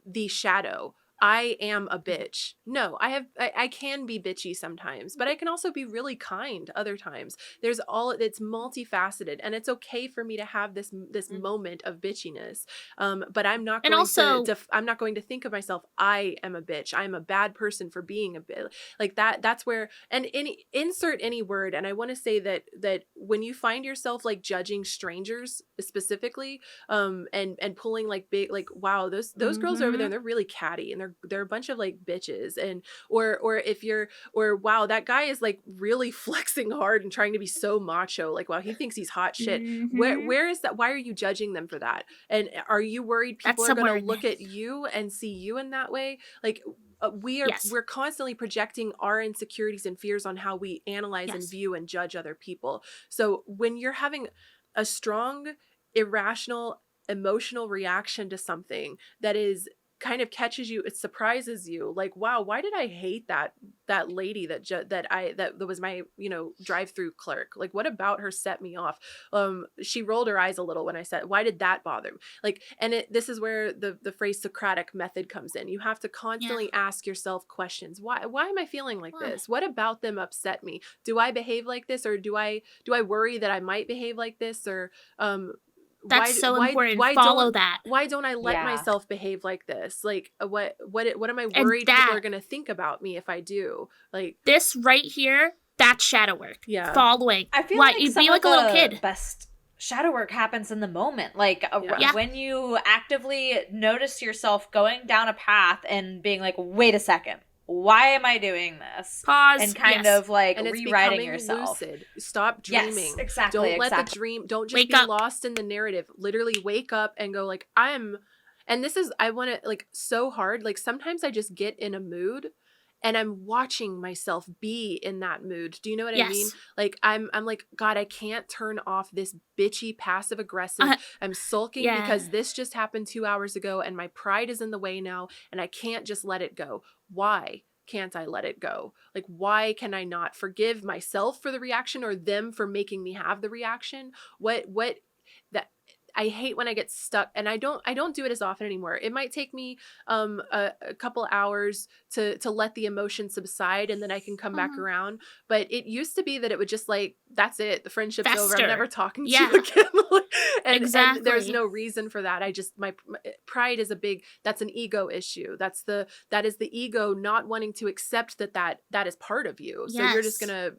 the shadow. I am a bitch. No, I can be bitchy sometimes, but I can also be really kind other times. It's multifaceted, and it's okay for me to have this moment of bitchiness. But I'm not going I'm not going to think of myself, I am a bitch. I'm a bad person for being a bitch. Like that's where, and insert any word. And I want to say that when you find yourself like judging strangers specifically, and pulling like big, like, wow, those girls over there, they're really catty, and they're a bunch of like bitches, and or wow, that guy is like really flexing hard and trying to be so macho, like, wow, he thinks he's hot shit. Where is that? Why are you judging them for that? And are you worried people are going to look at you and see you in that way? Like, we're constantly projecting our insecurities and fears on how we analyze and view and judge other people. So when you're having a strong, irrational, emotional reaction to something that is kind of catches you, it surprises you, like, wow, why did I hate that lady that was my, drive-through clerk? Like, what about her set me off? She rolled her eyes a little when I said, why did that bother me? Like, and this is where the phrase Socratic method comes in. You have to constantly ask yourself questions. Why am I feeling like this? What about them upset me? Do I behave like this, or do I worry that I might behave like this, or that's so important. Follow that. Why don't I let myself behave like this? Like, what am I worried people are going to think about me if I do? Like, this right here, that's shadow work. Yeah. Following. I feel like like you'd be like a little kid. Best shadow work happens in the moment. Like, when you actively notice yourself going down a path and being like, wait a second, why am I doing this? Pause. And kind of like and rewriting yourself. Lucid. Stop dreaming. Yes, exactly. Don't let the dream, don't just be lost in the narrative. Literally wake up and go like, and this is, I want to, like, so hard. Like, sometimes I just get in a mood and I'm watching myself be in that mood. Do you know what I mean? Like, I'm like, God, I can't turn off this bitchy, passive aggressive. I'm sulking because this just happened 2 hours ago and my pride is in the way now and I can't just let it go. Why can't I let it go? Like, why can I not forgive myself for the reaction or them for making me have the reaction? What that I hate when I get stuck, and I don't do it as often anymore. It might take me a couple hours to let the emotion subside, and then I can come back around. But it used to be that it would just like, that's it, the friendship's over. I'm never talking to you again. and there's no reason for that. My pride is that's an ego issue. That is the ego not wanting to accept that is part of you. So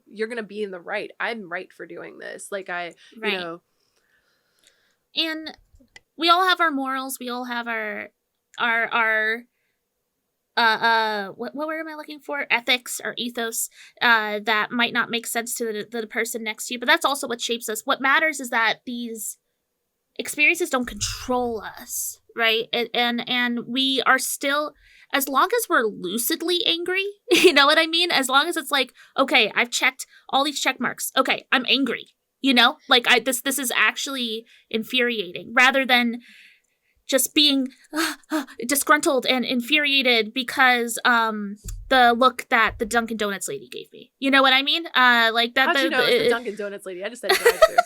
you're gonna be in the right. I'm right for doing this. Like, you know. And we all have our morals. We all have our what word am I looking for? Ethics or ethos that might not make sense to the person next to you. But that's also what shapes us. What matters is that these experiences don't control us, right? And we are still, as long as we're lucidly angry, you know what I mean? As long as it's like, okay, I've checked all these check marks. Okay, I'm angry. You know, like this is actually infuriating rather than just being disgruntled and infuriated because the look that the Dunkin' Donuts lady gave me. You know what I mean? Like that. How'd you know it's the Dunkin' Donuts lady? I just said drive-thru.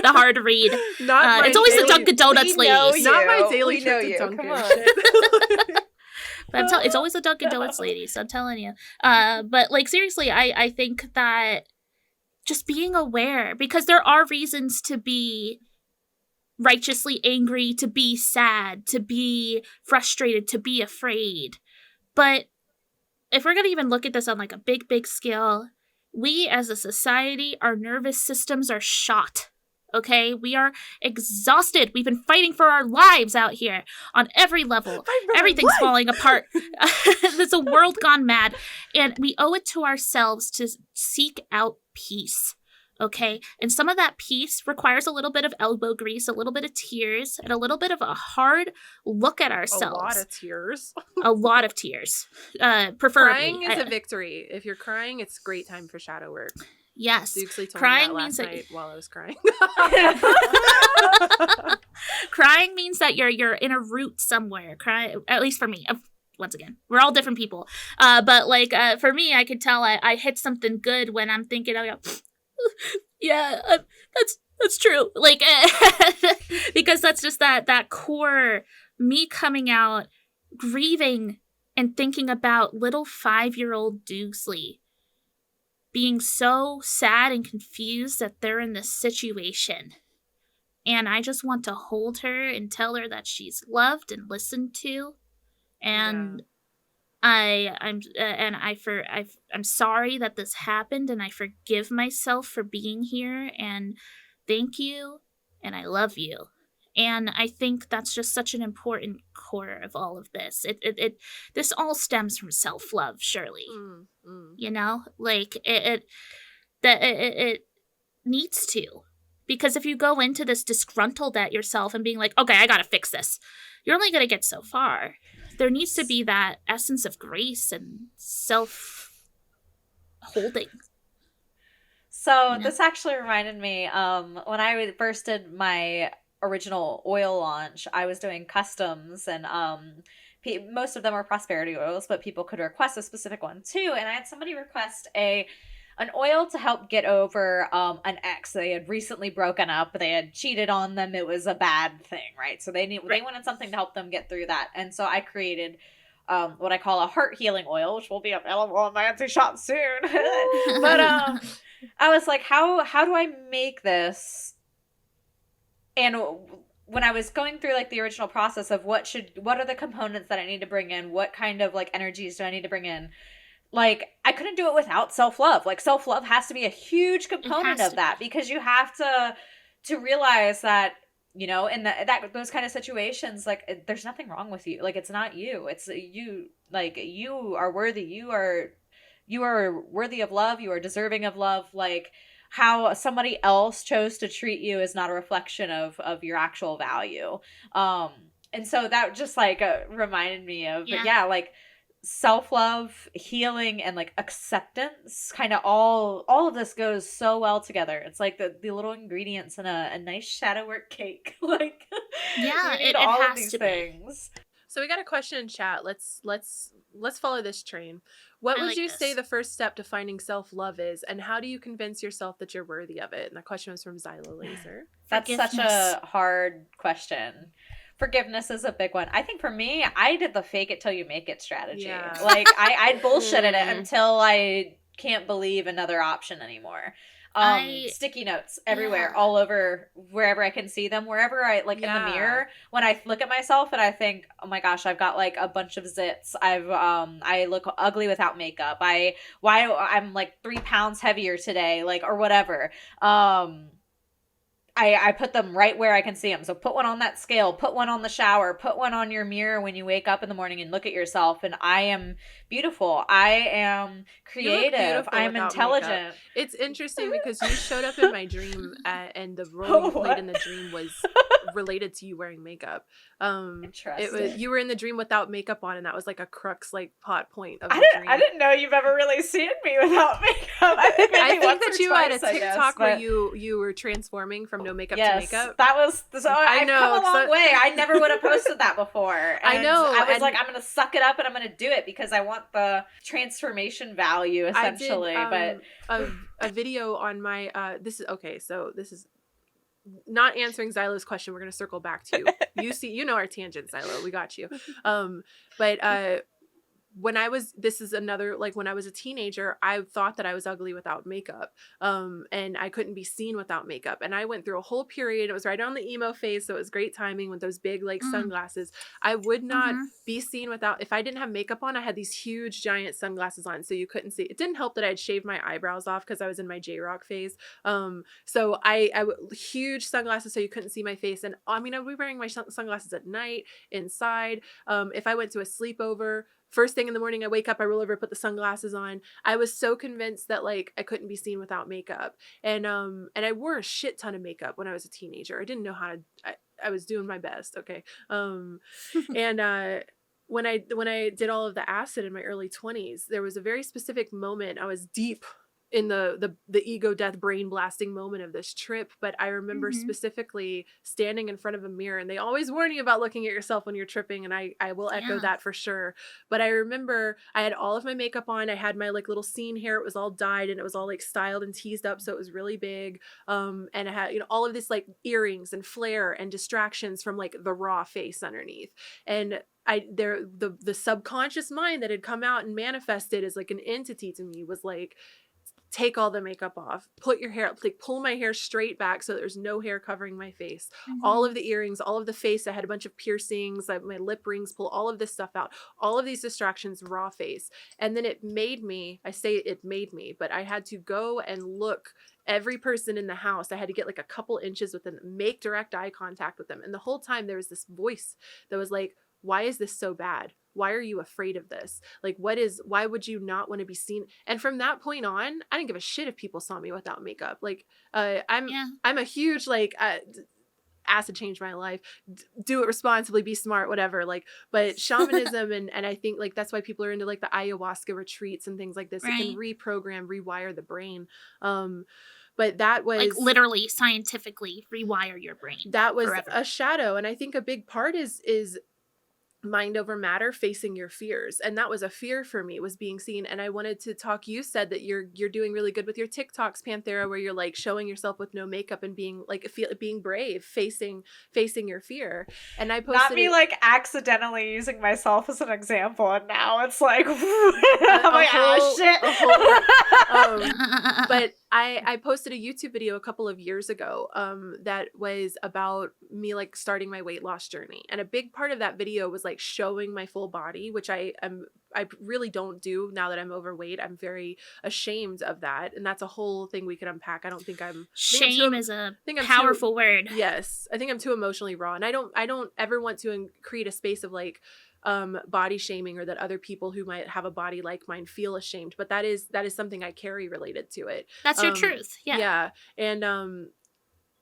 The hard read. It's always the Dunkin' Donuts lady. Not my daily trip to Dunkin'. Come on. But it's always the Dunkin' Donuts lady. So I'm telling you. But like seriously, I think that. Just being aware, because there are reasons to be righteously angry, to be sad, to be frustrated, to be afraid. But if we're going to even look at this on like a big, big scale, we as a society, our nervous systems are shot. Okay, we are exhausted. We've been fighting for our lives out here on every level. Everything's falling apart. There's a world gone mad. And we owe it to ourselves to seek out peace. Okay. And some of that peace requires a little bit of elbow grease, a little bit of tears, and a little bit of a hard look at ourselves. A lot of tears. A lot of tears. Preferably. Crying is a victory. If you're crying, it's a great time for shadow work. Yes. Duxley told crying me that means last night while I was crying. Crying means that you're in a root somewhere. Cry, at least for me. Once again, we're all different people. But like for me, I could tell I hit something good when I'm thinking, I go, yeah, that's true. Like because that's just that core me coming out, grieving and thinking about little 5-year-old Duxley being so sad and confused that they're in this situation. And I just want to hold her and tell her that she's loved and listened to. And I'm sorry that this happened, and I forgive myself for being here, and thank you, and I love you. And I think that's just such an important core of all of this. This all stems from self-love, surely. You know, like it needs to. Because if you go into this disgruntled at yourself and being like, okay, I gotta fix this, you're only gonna get so far. There needs to be that essence of grace and self-holding. So this actually reminded me, when I first did my original oil launch, I was doing customs, and most of them were prosperity oils, but people could request a specific one too. And I had somebody request an oil to help get over an ex. They had recently broken up. They had cheated on them. It was a bad thing, right? So they wanted something to help them get through that. And so I created what I call a heart healing oil, which will be available in my Etsy shop soon. But I was like, how do I make this? And when I was going through like the original process of what are the components that I need to bring in, what kind of like energies do I need to bring in, like I couldn't do it without self-love. Like self-love has to be a huge component of that, because you have to realize that, you know, in those kind of situations, like there's nothing wrong with you. Like it's not you, it's you. Like you are worthy. You are worthy of love. You are deserving of love. Like how somebody else chose to treat you is not a reflection of your actual value. And so that just like reminded me of, but yeah, like self-love, healing, and like acceptance, kind of all of this goes so well together. It's like the little ingredients in a nice shadow work cake. Like yeah, it all has of these to things. So we got a question in chat. Let's follow this train. What would you say the first step to finding self-love is, and how do you convince yourself that you're worthy of it? And that question was from Zyla Laser. That's such a hard question. Forgiveness is a big one. I think for me, I did the fake it till you make it strategy. Yeah. Like I bullshitted it until I can't believe another option anymore. Sticky notes everywhere, all over, wherever I can see them, wherever I like in the mirror. When I look at myself and I think, oh my gosh, I've got like a bunch of zits. I look ugly without makeup. I'm like 3 pounds heavier today, like, or whatever. I put them right where I can see them. So put one on that scale, put one on the shower, put one on your mirror when you wake up in the morning and look at yourself. And I am beautiful. I am creative. I'm intelligent. Makeup. It's interesting because you showed up in my dream and the role you played in the dream was related to you wearing makeup. Interesting. You were in the dream without makeup on, and that was like a crux, like plot point of the dream. I didn't know you've ever really seen me without makeup. I think that you had a TikTok where you were transforming from no makeup to makeup. That was I've come a long way. I never would have posted that before. And I know. I was like, I'm gonna suck it up and I'm gonna do it because I want the transformation value, essentially. I did, a video on my this is not answering Xylo's question. We're going to circle back to you. You know our tangent, Xylo. We got you. But when I was a teenager, I thought that I was ugly without makeup. And I couldn't be seen without makeup. And I went through a whole period. It was right on the emo phase. So it was great timing with those big like sunglasses. I would not be seen without, if I didn't have makeup on, I had these huge giant sunglasses on. So you couldn't see. It didn't help that I'd shaved my eyebrows off because I was in my J-Rock phase. So I huge sunglasses so you couldn't see my face. And I mean, I would be wearing my sunglasses at night, inside. If I went to a sleepover, first thing in the morning, I wake up, I roll over, put the sunglasses on. I was so convinced that like I couldn't be seen without makeup. And I wore a shit ton of makeup when I was a teenager. I didn't know how to, I was doing my best. Okay. And when I did all of the acid in my early 20s, there was a very specific moment. I was deep in the ego death brain blasting moment of this trip, but I remember specifically standing in front of a mirror, and they always warn you about looking at yourself when you're tripping, and I will echo that for sure. But I remember I had all of my makeup on, I had my like little scene hair, it was all dyed and it was all like styled and teased up, so it was really big, and I had, you know, all of this like earrings and flair and distractions from like the raw face underneath. And the subconscious mind that had come out and manifested as like an entity to me was like, take all the makeup off, put your hair up, like pull my hair straight back so there's no hair covering my face, all of the earrings, all of the face. I had a bunch of piercings, my lip rings, pull all of this stuff out, all of these distractions, raw face. And then it made me, I say it made me, but I had to go and look every person in the house. I had to get like a couple inches with them, make direct eye contact with them. And the whole time there was this voice that was like, why is this so bad? Why are you afraid of this? Like, why would you not want to be seen? And from that point on, I didn't give a shit if people saw me without makeup. Like, I'm a huge, like, acid changed my life. Do it responsibly, be smart, whatever. Like, but shamanism and I think like that's why people are into like the ayahuasca retreats and things like this. Right. It can reprogram, rewire the brain. But that was like literally scientifically rewire your brain. That was forever. A shadow. And I think a big part is mind over matter, facing your fears. And that was a fear for me, was being seen. And I wanted to talk, you said that you're doing really good with your TikToks, Panthera, where you're like showing yourself with no makeup and being like being brave, facing your fear. And I posted not me like accidentally using myself as an example, and now it's like I'm like, oh shit. But I posted a YouTube video a couple of years ago that was about me like starting my weight loss journey. And a big part of that video was like showing my full body, which I really don't do now that I'm overweight. I'm very ashamed of that. And that's a whole thing we could unpack. I don't think shame is a powerful word. Yes. I think I'm too emotionally raw. And I don't ever want to create a space of like body shaming, or that other people who might have a body like mine feel ashamed. But that is something I carry related to it. That's your truth. Yeah. Yeah. And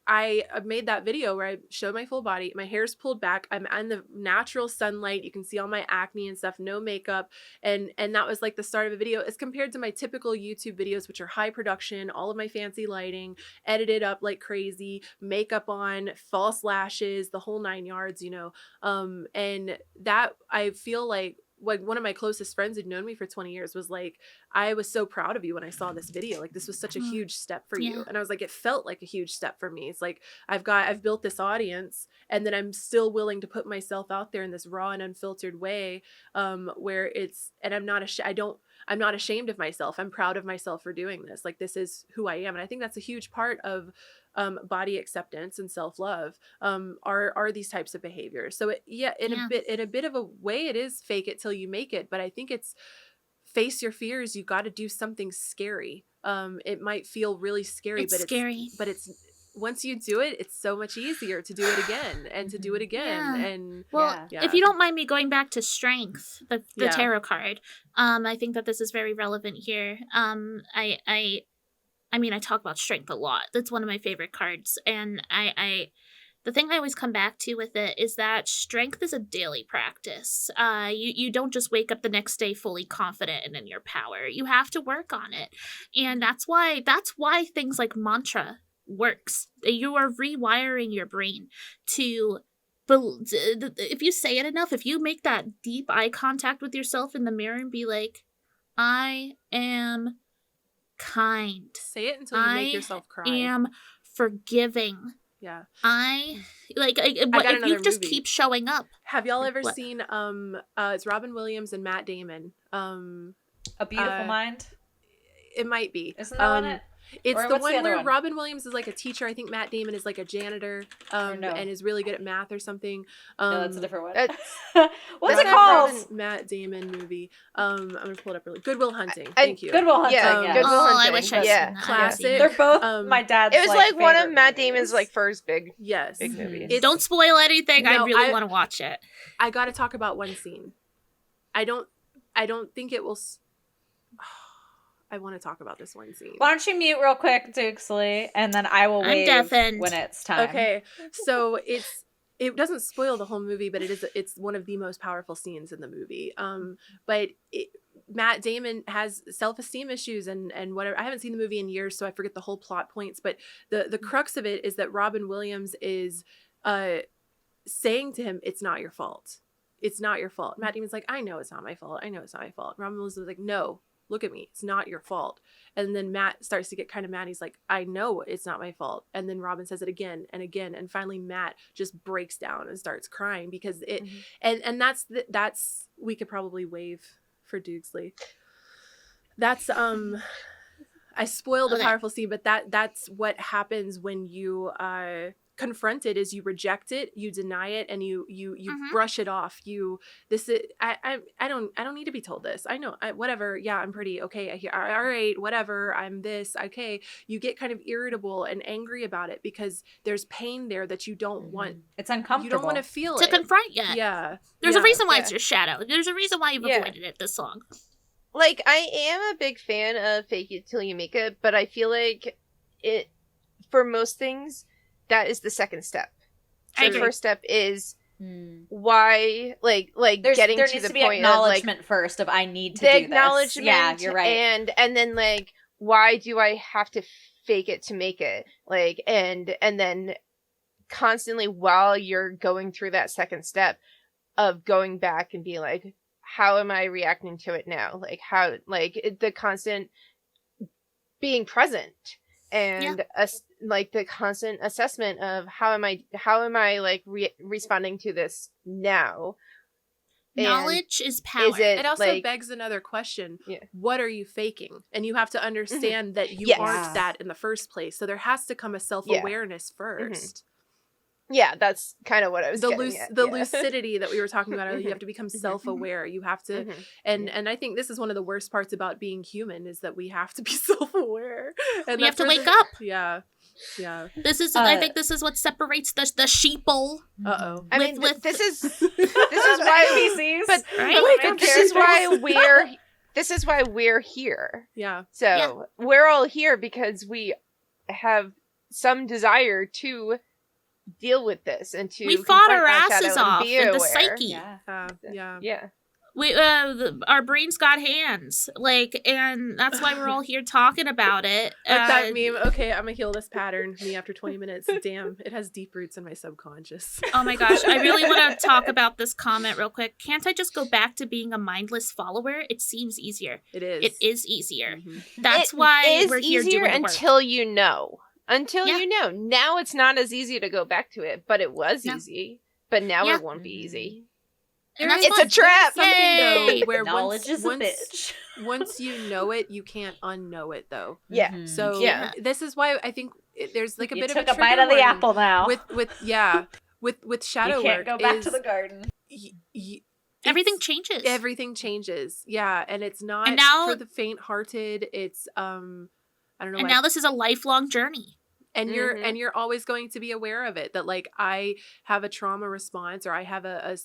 I made that video where I showed my full body. My hair's pulled back. I'm in the natural sunlight. You can see all my acne and stuff, no makeup. And that was like the start of a video, as compared to my typical YouTube videos, which are high production, all of my fancy lighting, edited up like crazy, makeup on, false lashes, the whole 9 yards, you know. And that, I feel like one of my closest friends who'd known me for 20 years was like, I was so proud of you when I saw this video. Like, this was such a huge step for you. And I was like, it felt like a huge step for me. It's like, I've built this audience, and then I'm still willing to put myself out there in this raw and unfiltered way, where it's, and I'm not ashamed of myself. I'm proud of myself for doing this. Like, this is who I am. And I think that's a huge part of body acceptance and self-love, are these types of behaviors. So in a bit of a way, it is fake it till you make it. But I think it's face your fears. You got to do something scary. It might feel really scary, but it's once you do it, it's so much easier to do it again and to do it again. Yeah. And well, if you don't mind me going back to strength, the tarot card, I think that this is very relevant here. I mean, I talk about strength a lot. That's one of my favorite cards. And the thing I always come back to with it is that strength is a daily practice. You don't just wake up the next day fully confident and in your power. You have to work on it. And that's why things like mantra works. You are rewiring your brain to, if you say it enough, if you make that deep eye contact with yourself in the mirror and be like, I am kind. Say it until you make yourself cry. I am forgiving. Yeah. If you just keep showing up. Have y'all ever seen it's Robin Williams and Matt Damon. A Beautiful Mind? It might be. Isn't that on it? It's the one where Robin Williams is like a teacher. I think Matt Damon is like a janitor, and is really good at math or something. No, that's a different one. What's it called? Matt Damon movie. I'm gonna pull it up really. Good Will Hunting. Thank you. Good Will Hunting. Yeah. Good Will Hunting. I wish I'd seen that. Classic. They're both my dad's. It was like one of Matt movies. Damon's like first big big movies. Don't spoil anything. I really want to watch it. I got to talk about one scene. I don't think it will. I want to talk about this one scene. Why don't you mute real quick, Dukesley, and then I will wave deafened. when it's time. Okay, so it doesn't spoil the whole movie, but it's one of the most powerful scenes in the movie. But Matt Damon has self-esteem issues and whatever. I haven't seen the movie in years, so I forget the whole plot points. But the crux of it is that Robin Williams is saying to him, "It's not your fault. It's not your fault." Matt Damon's like, "I know it's not my fault. I know it's not my fault." Robin Williams is like, "No. Look at me. It's not your fault." And then Matt starts to get kind of mad. He's like, "I know it's not my fault." And then Robin says it again and again. And finally Matt just breaks down and starts crying because it, and that's, we could probably wave for Dukesley. That's, I spoiled the powerful scene, but that's what happens when you, confront it, is you reject it, you deny it, and you brush it off. I don't need to be told this. I know, whatever. Yeah, I'm pretty. Okay, I hear. All right, whatever. I'm this. Okay. You get kind of irritable and angry about it because there's pain there that you don't want. It's uncomfortable. You don't want to feel to confront yet. Yeah. There's a reason why it's your shadow. There's a reason why you've avoided it this long. Like, I am a big fan of fake it till you make it, but I feel like it, for most things, that is the second step. So the first step is why, like getting there to needs the to be point acknowledgement of, like, first of I need to the do this. acknowledgement. Yeah, you're right. And then, like, why do I have to fake it to make it? Like, and then constantly while you're going through that second step of going back and being like, how am I reacting to it now? Like, how, like, the constant being present and like the constant assessment of how am I like responding to this now. Knowledge is power. It also begs another question. What are you faking? And you have to understand that you aren't that in the first place. So there has to come a self-awareness first. Yeah, that's kind of what I was getting at. Lucidity that we were talking about earlier. You have to become self-aware. You have to, and I think this is one of the worst parts about being human is that we have to be self-aware. And we have to wake up. Yeah. This is, I think this is what separates the sheeple. I mean, this is why NPCs. But right? this is why we're here. Yeah. So we're all here because we have some desire to deal with this and to we fought our asses off in the psyche. Yeah. We our brains got hands, like, and that's why we're all here talking about it. Like that meme. Okay, I'm gonna heal this pattern. Me after 20 minutes. Damn, it has deep roots in my subconscious. Oh my gosh, I really want to talk about this comment real quick. Can't I just go back to being a mindless follower? It seems easier. It is. It is easier. That's why we're here doing the work. Until you know. You know. Now it's not as easy to go back to it, but it was easy. But now it won't be easy. It's a trap. Though, where knowledge is a bitch. Once you know it, you can't unknow it, though. Yeah. So this is why I think there's like a bit of a bite of the apple now. With shadow you can't work. Go back to the garden. Everything changes. Everything changes. Yeah, and it's not for the faint-hearted. It's I don't know. And now this is a lifelong journey. And you're always going to be aware of it, that like I have a trauma response or I have a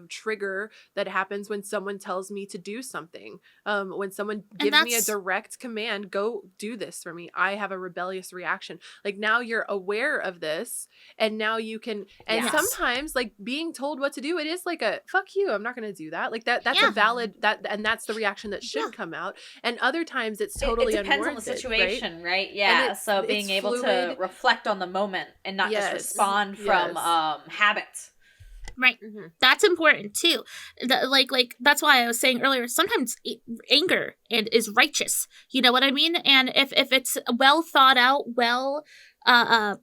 trigger that happens when someone tells me to do something. When someone gives me a direct command, go do this for me, I have a rebellious reaction. Like now you're aware of this and now you can, and sometimes like being told what to do, it is like a fuck you, I'm not going to do that. Like that's a valid, and that's the reaction that should come out. And other times it's totally it depends unwarranted, on the situation, right? Yeah. So being able to reflect on the moment and not just respond from habit. Right. That's important too. Like that's why I was saying earlier, sometimes anger is righteous. You know what I mean? And if it's well thought out, well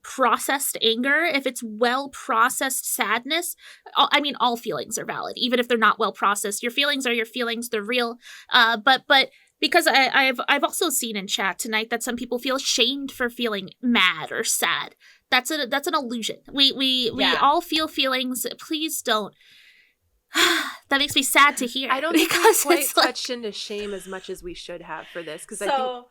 processed anger, if it's well processed sadness, I mean all feelings are valid, even if they're not well processed. Your feelings are your feelings, they're real. But because I've also seen in chat tonight that some people feel shamed for feeling mad or sad. That's an illusion. We all feel feelings. Please don't. That makes me sad to hear. I don't think we quite touched into shame as much as we should have for this, because I think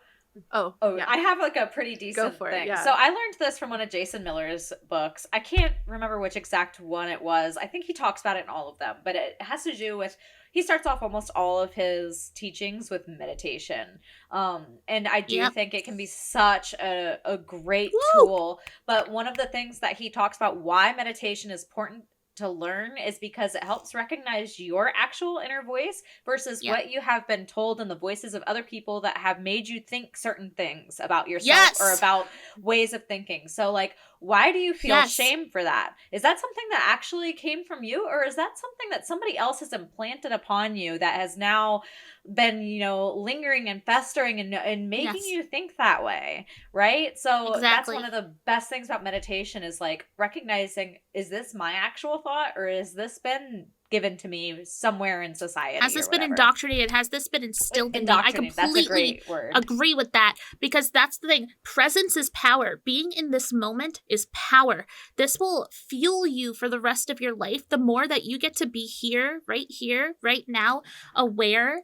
Oh, Oh, yeah. I have like a pretty decent for it, thing. yeah. So I learned this from one of Jason Miller's books. I can't remember which exact one it was. I think he talks about it in all of them, but it has to do with, he starts off almost all of his teachings with meditation. And I do think it can be such a great tool. But one of the things that he talks about why meditation is important to learn is because it helps recognize your actual inner voice versus what you have been told and the voices of other people that have made you think certain things about yourself or about ways of thinking. So like, why do you feel shame for that? Is that something that actually came from you, or is that something that somebody else has implanted upon you that has now been, you know, lingering and festering and making you think that way, right? So that's one of the best things about meditation is like recognizing, is this my actual thought, or has this been given to me somewhere in society? Has this been indoctrinated? Has this been instilled in me? I completely that's a great word. agree with that, because that's the thing. Presence is power. Being in this moment is power. This will fuel you for the rest of your life. The more that you get to be here, right now, aware,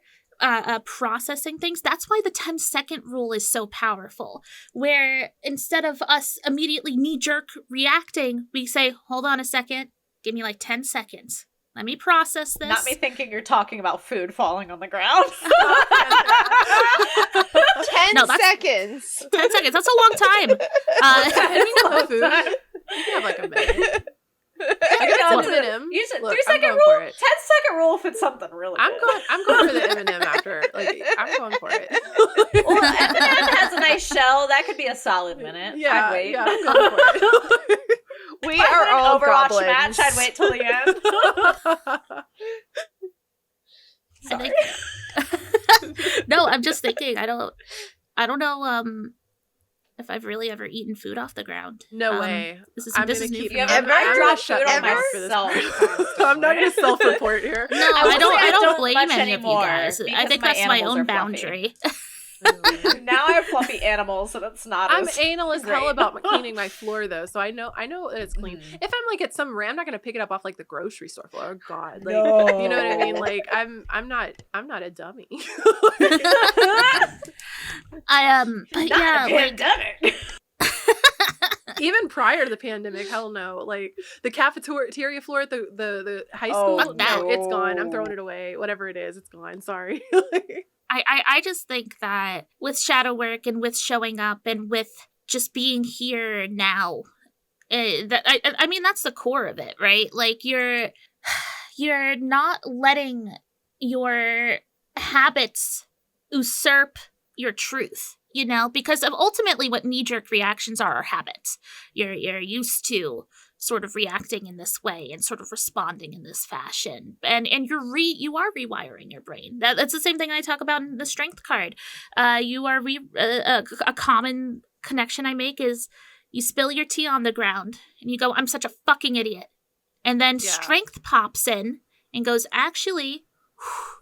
processing things. That's why the 10-second rule is so powerful, where instead of us immediately knee-jerk reacting, we say, hold on a second, give me like 10 seconds. Let me process this. Not me thinking you're talking about food falling on the ground. 10 seconds. 10 seconds. That's a long time. Food. You can have like a minute. I got an M&M. Use it. Look, 3-second rule. 10-second rule if it's something really good. I'm going for the M&M after. Like, I'm going for it. Well, M&M has a nice shell. That could be a solid minute. Yeah, I'd wait. Yeah, I'm going for it. We are all Overwatch goblins. match. I'd wait till the end. Sorry. No, I'm just thinking. I don't know. If I've really ever eaten food off the ground. No way. This is I'm new gonna for keep me. Ever? I dropped food on myself. I'm not going to self-report here. No, I don't blame much any of you anymore guys. I because think my that's my animals own are fluffy. boundary. Now I have fluffy animals, and it's not. I'm as anal as great. hell about cleaning my floor though, so I know that it's clean. If I'm like at some I'm not gonna pick it up off like the grocery store floor. Oh God, like you know what I mean? Like I'm not a dummy. Pandemic. Even prior to the pandemic, hell no. Like the cafeteria floor at the high school, no, it's gone. I'm throwing it away. Whatever it is, it's gone. Sorry. I just think that with shadow work and with showing up and with just being here now, I mean that's the core of it, right? Like you're not letting your habits usurp your truth, you know, because of ultimately what knee-jerk reactions are habits. You're used to sort of reacting in this way and sort of responding in this fashion, and you are rewiring your brain. That's the same thing I talk about in the strength card. You are a common connection I make is you spill your tea on the ground and you go, I'm such a fucking idiot, and then strength pops in and goes, actually,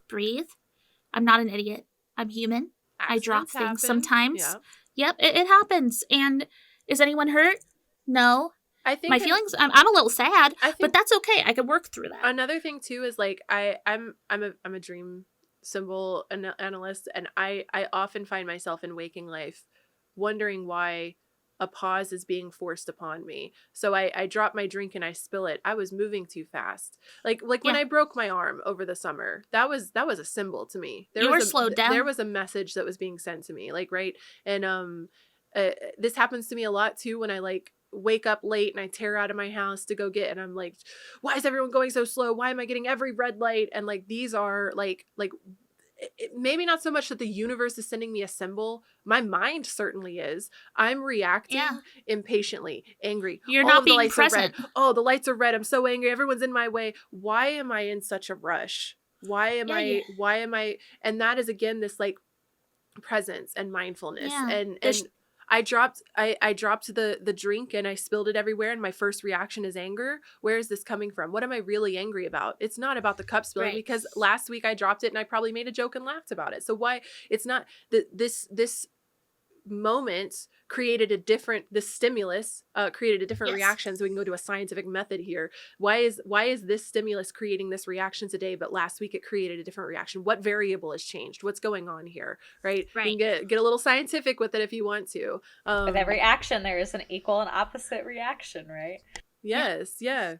breathe. I'm not an idiot. I'm human. I drop things sometimes. Yep, it happens. And is anyone hurt? No. I think my feelings. I'm a little sad, but that's okay. I can work through that. Another thing too is like I'm a dream symbol analyst, and I often find myself in waking life wondering why a pause is being forced upon me. So I drop my drink and I spill it. I was moving too fast. Like when I broke my arm over the summer, that was a symbol to me. You were slowed down. There was a message that was being sent to me. Like, right. And this happens to me a lot too when I like wake up late and I tear out of my house to go get, and I'm like, why is everyone going so slow? Why am I getting every red light? And like, these are like maybe not so much that the universe is sending me a symbol. My mind certainly is. I'm reacting impatiently, angry. You're not being present. Oh, the lights are red. I'm so angry. Everyone's in my way. Why am I in such a rush? Why am I? And that is again, this like presence and mindfulness. And I dropped the drink and I spilled it everywhere, and my first reaction is anger. Where is this coming from? What am I really angry about? It's not about the cup spilling, because last week I dropped it and I probably made a joke and laughed about it. So why it's not this moment created the stimulus created a different Yes. reaction. So we can go to a scientific method here. Why is this stimulus creating this reaction today, but last week it created a different reaction? What variable has changed? What's going on here? Right. You can get a little scientific with it if you want to. With every action, there is an equal and opposite reaction, right? Yes. Yeah.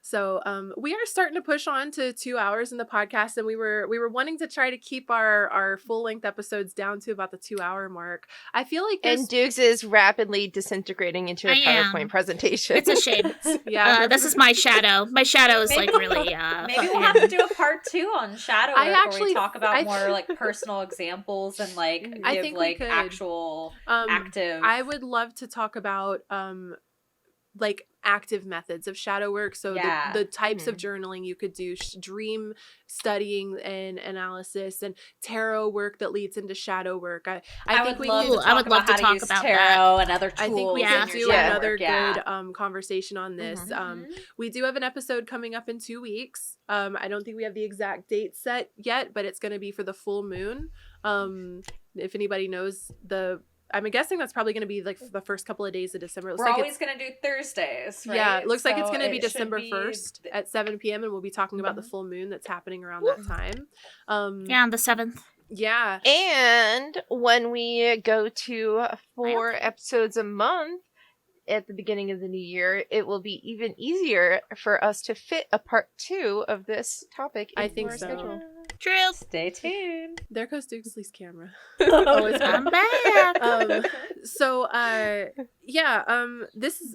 So we are starting to push on to 2 hours in the podcast, and we were wanting to try to keep our full length episodes down to about the 2 hour mark. I feel like And Dukes is rapidly disintegrating into a PowerPoint presentation. It's a shame. Yeah, this is my shadow. My shadow is like really. Maybe we'll have to do a part 2 on shadow work, where we talk about more like personal examples and like I give think like we could. actual active. I would love to talk about like active methods of shadow work. So the types of journaling you could do, dream studying and analysis, and tarot work that leads into shadow work. I think we could I would love to talk about tarot and other tools. I think we could do another good conversation on this. Mm-hmm. We do have an episode coming up in 2 weeks. I don't think we have the exact date set yet, but it's going to be for the full moon. If anybody knows I'm guessing that's probably going to be like the first couple of days of December. We're always going to do Thursdays, right? Yeah, it looks like it's going to be December 1st at 7 p.m. and we'll be talking about the full moon that's happening around that time. On the 7th. Yeah. And when we go to 4 episodes a month at the beginning of the new year, it will be even easier for us to fit a part 2 of this topic into our schedule. True. Stay tuned. There goes Dukesley's camera. I'm back.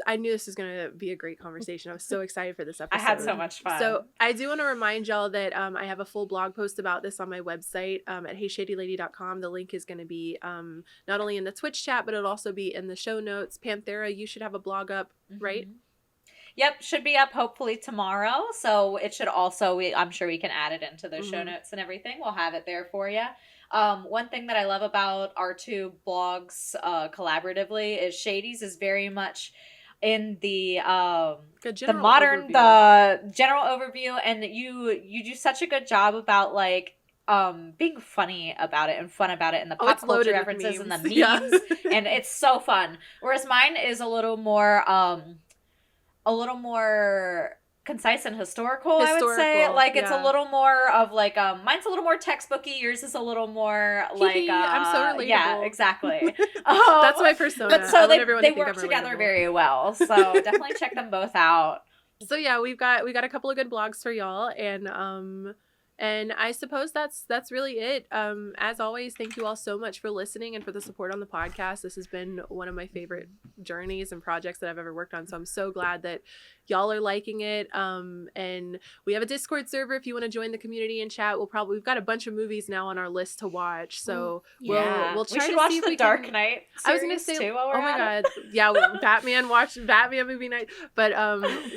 I knew this was going to be a great conversation. I was so excited for this episode. I had so much fun. So I do want to remind y'all that I have a full blog post about this on my website at heyshadylady.com. The link is going to be not only in the Twitch chat, but it'll also be in the show notes. Panthera, you should have a blog up, right? Yep, should be up hopefully tomorrow. So it should also, I'm sure we can add it into the show notes and everything. We'll have it there for you. One thing that I love about our 2 blogs collaboratively is Shady's is very much in the modern, the general overview, and you do such a good job about like being funny about it and fun about it, and the pop culture references and the memes, and it's so fun. Whereas mine is a little more concise and historical, I would say. Like it's a little more of like mine's a little more textbooky, yours is a little more like I'm so relatable. Yeah, exactly. That's my persona. But so they work together very well. So definitely check them both out. So yeah, we got a couple of good blogs for y'all, and I suppose that's really it. As always, thank you all so much for listening and for the support on the podcast. This has been one of my favorite journeys and projects that I've ever worked on. So I'm so glad that y'all are liking it. And we have a Discord server if you want to join the community and chat. We've got a bunch of movies now on our list to watch. So we'll try to watch see if the we Dark Knight series. I was gonna say, too, while we're oh my god, yeah, watch Batman movie night. But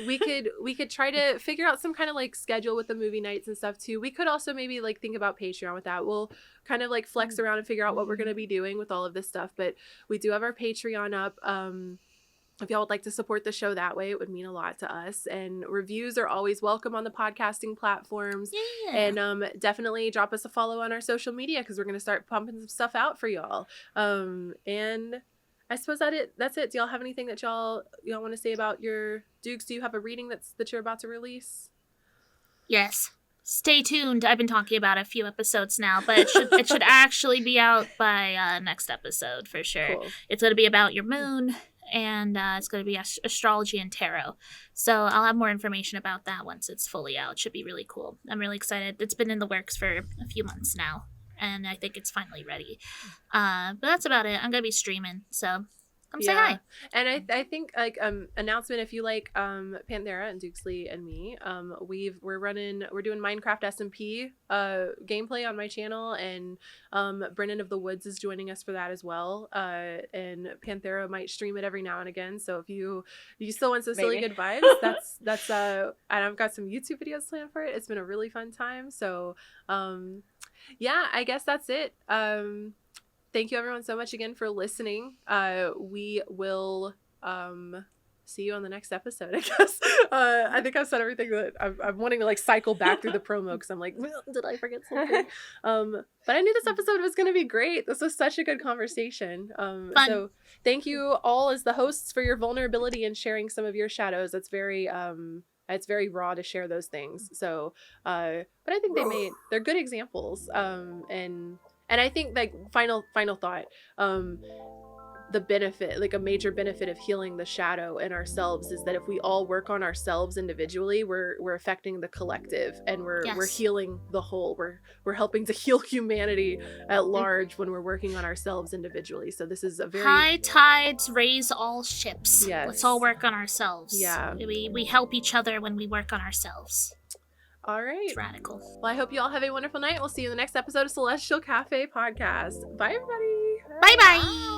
we could try to figure out some kind of like schedule with the movie nights and stuff too. We could also maybe like think about Patreon with that. We'll kind of like flex around and figure out what we're gonna be doing with all of this stuff. But we do have our Patreon up. If y'all would like to support the show that way, it would mean a lot to us. And reviews are always welcome on the podcasting platforms. Yeah. And definitely drop us a follow on our social media, because we're going to start pumping some stuff out for y'all. And I suppose that's it. Do y'all have anything that y'all want to say about your Dukes? Do you have a reading that you're about to release? Yes. Stay tuned. I've been talking about it a few episodes now, but it should actually be out by next episode for sure. Cool. It's going to be about your moon. And it's going to be astrology and tarot. So I'll have more information about that once it's fully out. It should be really cool. I'm really excited. It's been in the works for a few months now, and I think it's finally ready. But that's about it. I'm going to be streaming, so come say hi. And I think like announcement, if you like Panthera and Dukesley and me, we're doing Minecraft SMP gameplay on my channel, and Brennan of the Woods is joining us for that as well. And Panthera might stream it every now and again. So if you still want some silly good vibes, that's and I've got some YouTube videos planned for it. It's been a really fun time. So yeah, I guess that's it. Thank you everyone so much again for listening. We will see you on the next episode, I guess. I think I've said everything that I'm wanting to like cycle back through the promo because I'm like, well, did I forget something? But I knew this episode was going to be great. This was such a good conversation. So thank you all as the hosts for your vulnerability and sharing some of your shadows. It's very raw to share those things. So, but I think they're good examples. And I think like final thought, the benefit, like a major benefit of healing the shadow in ourselves is that if we all work on ourselves individually, we're affecting the collective, and we're healing the whole. We're helping to heal humanity at large when we're working on ourselves individually. So this is a very high tides raise all ships. Yes. Let's all work on ourselves. Yeah. We help each other when we work on ourselves. All right. It's radical. Well, I hope you all have a wonderful night. We'll see you in the next episode of Celestial Café podcast. Bye, everybody. Bye-bye.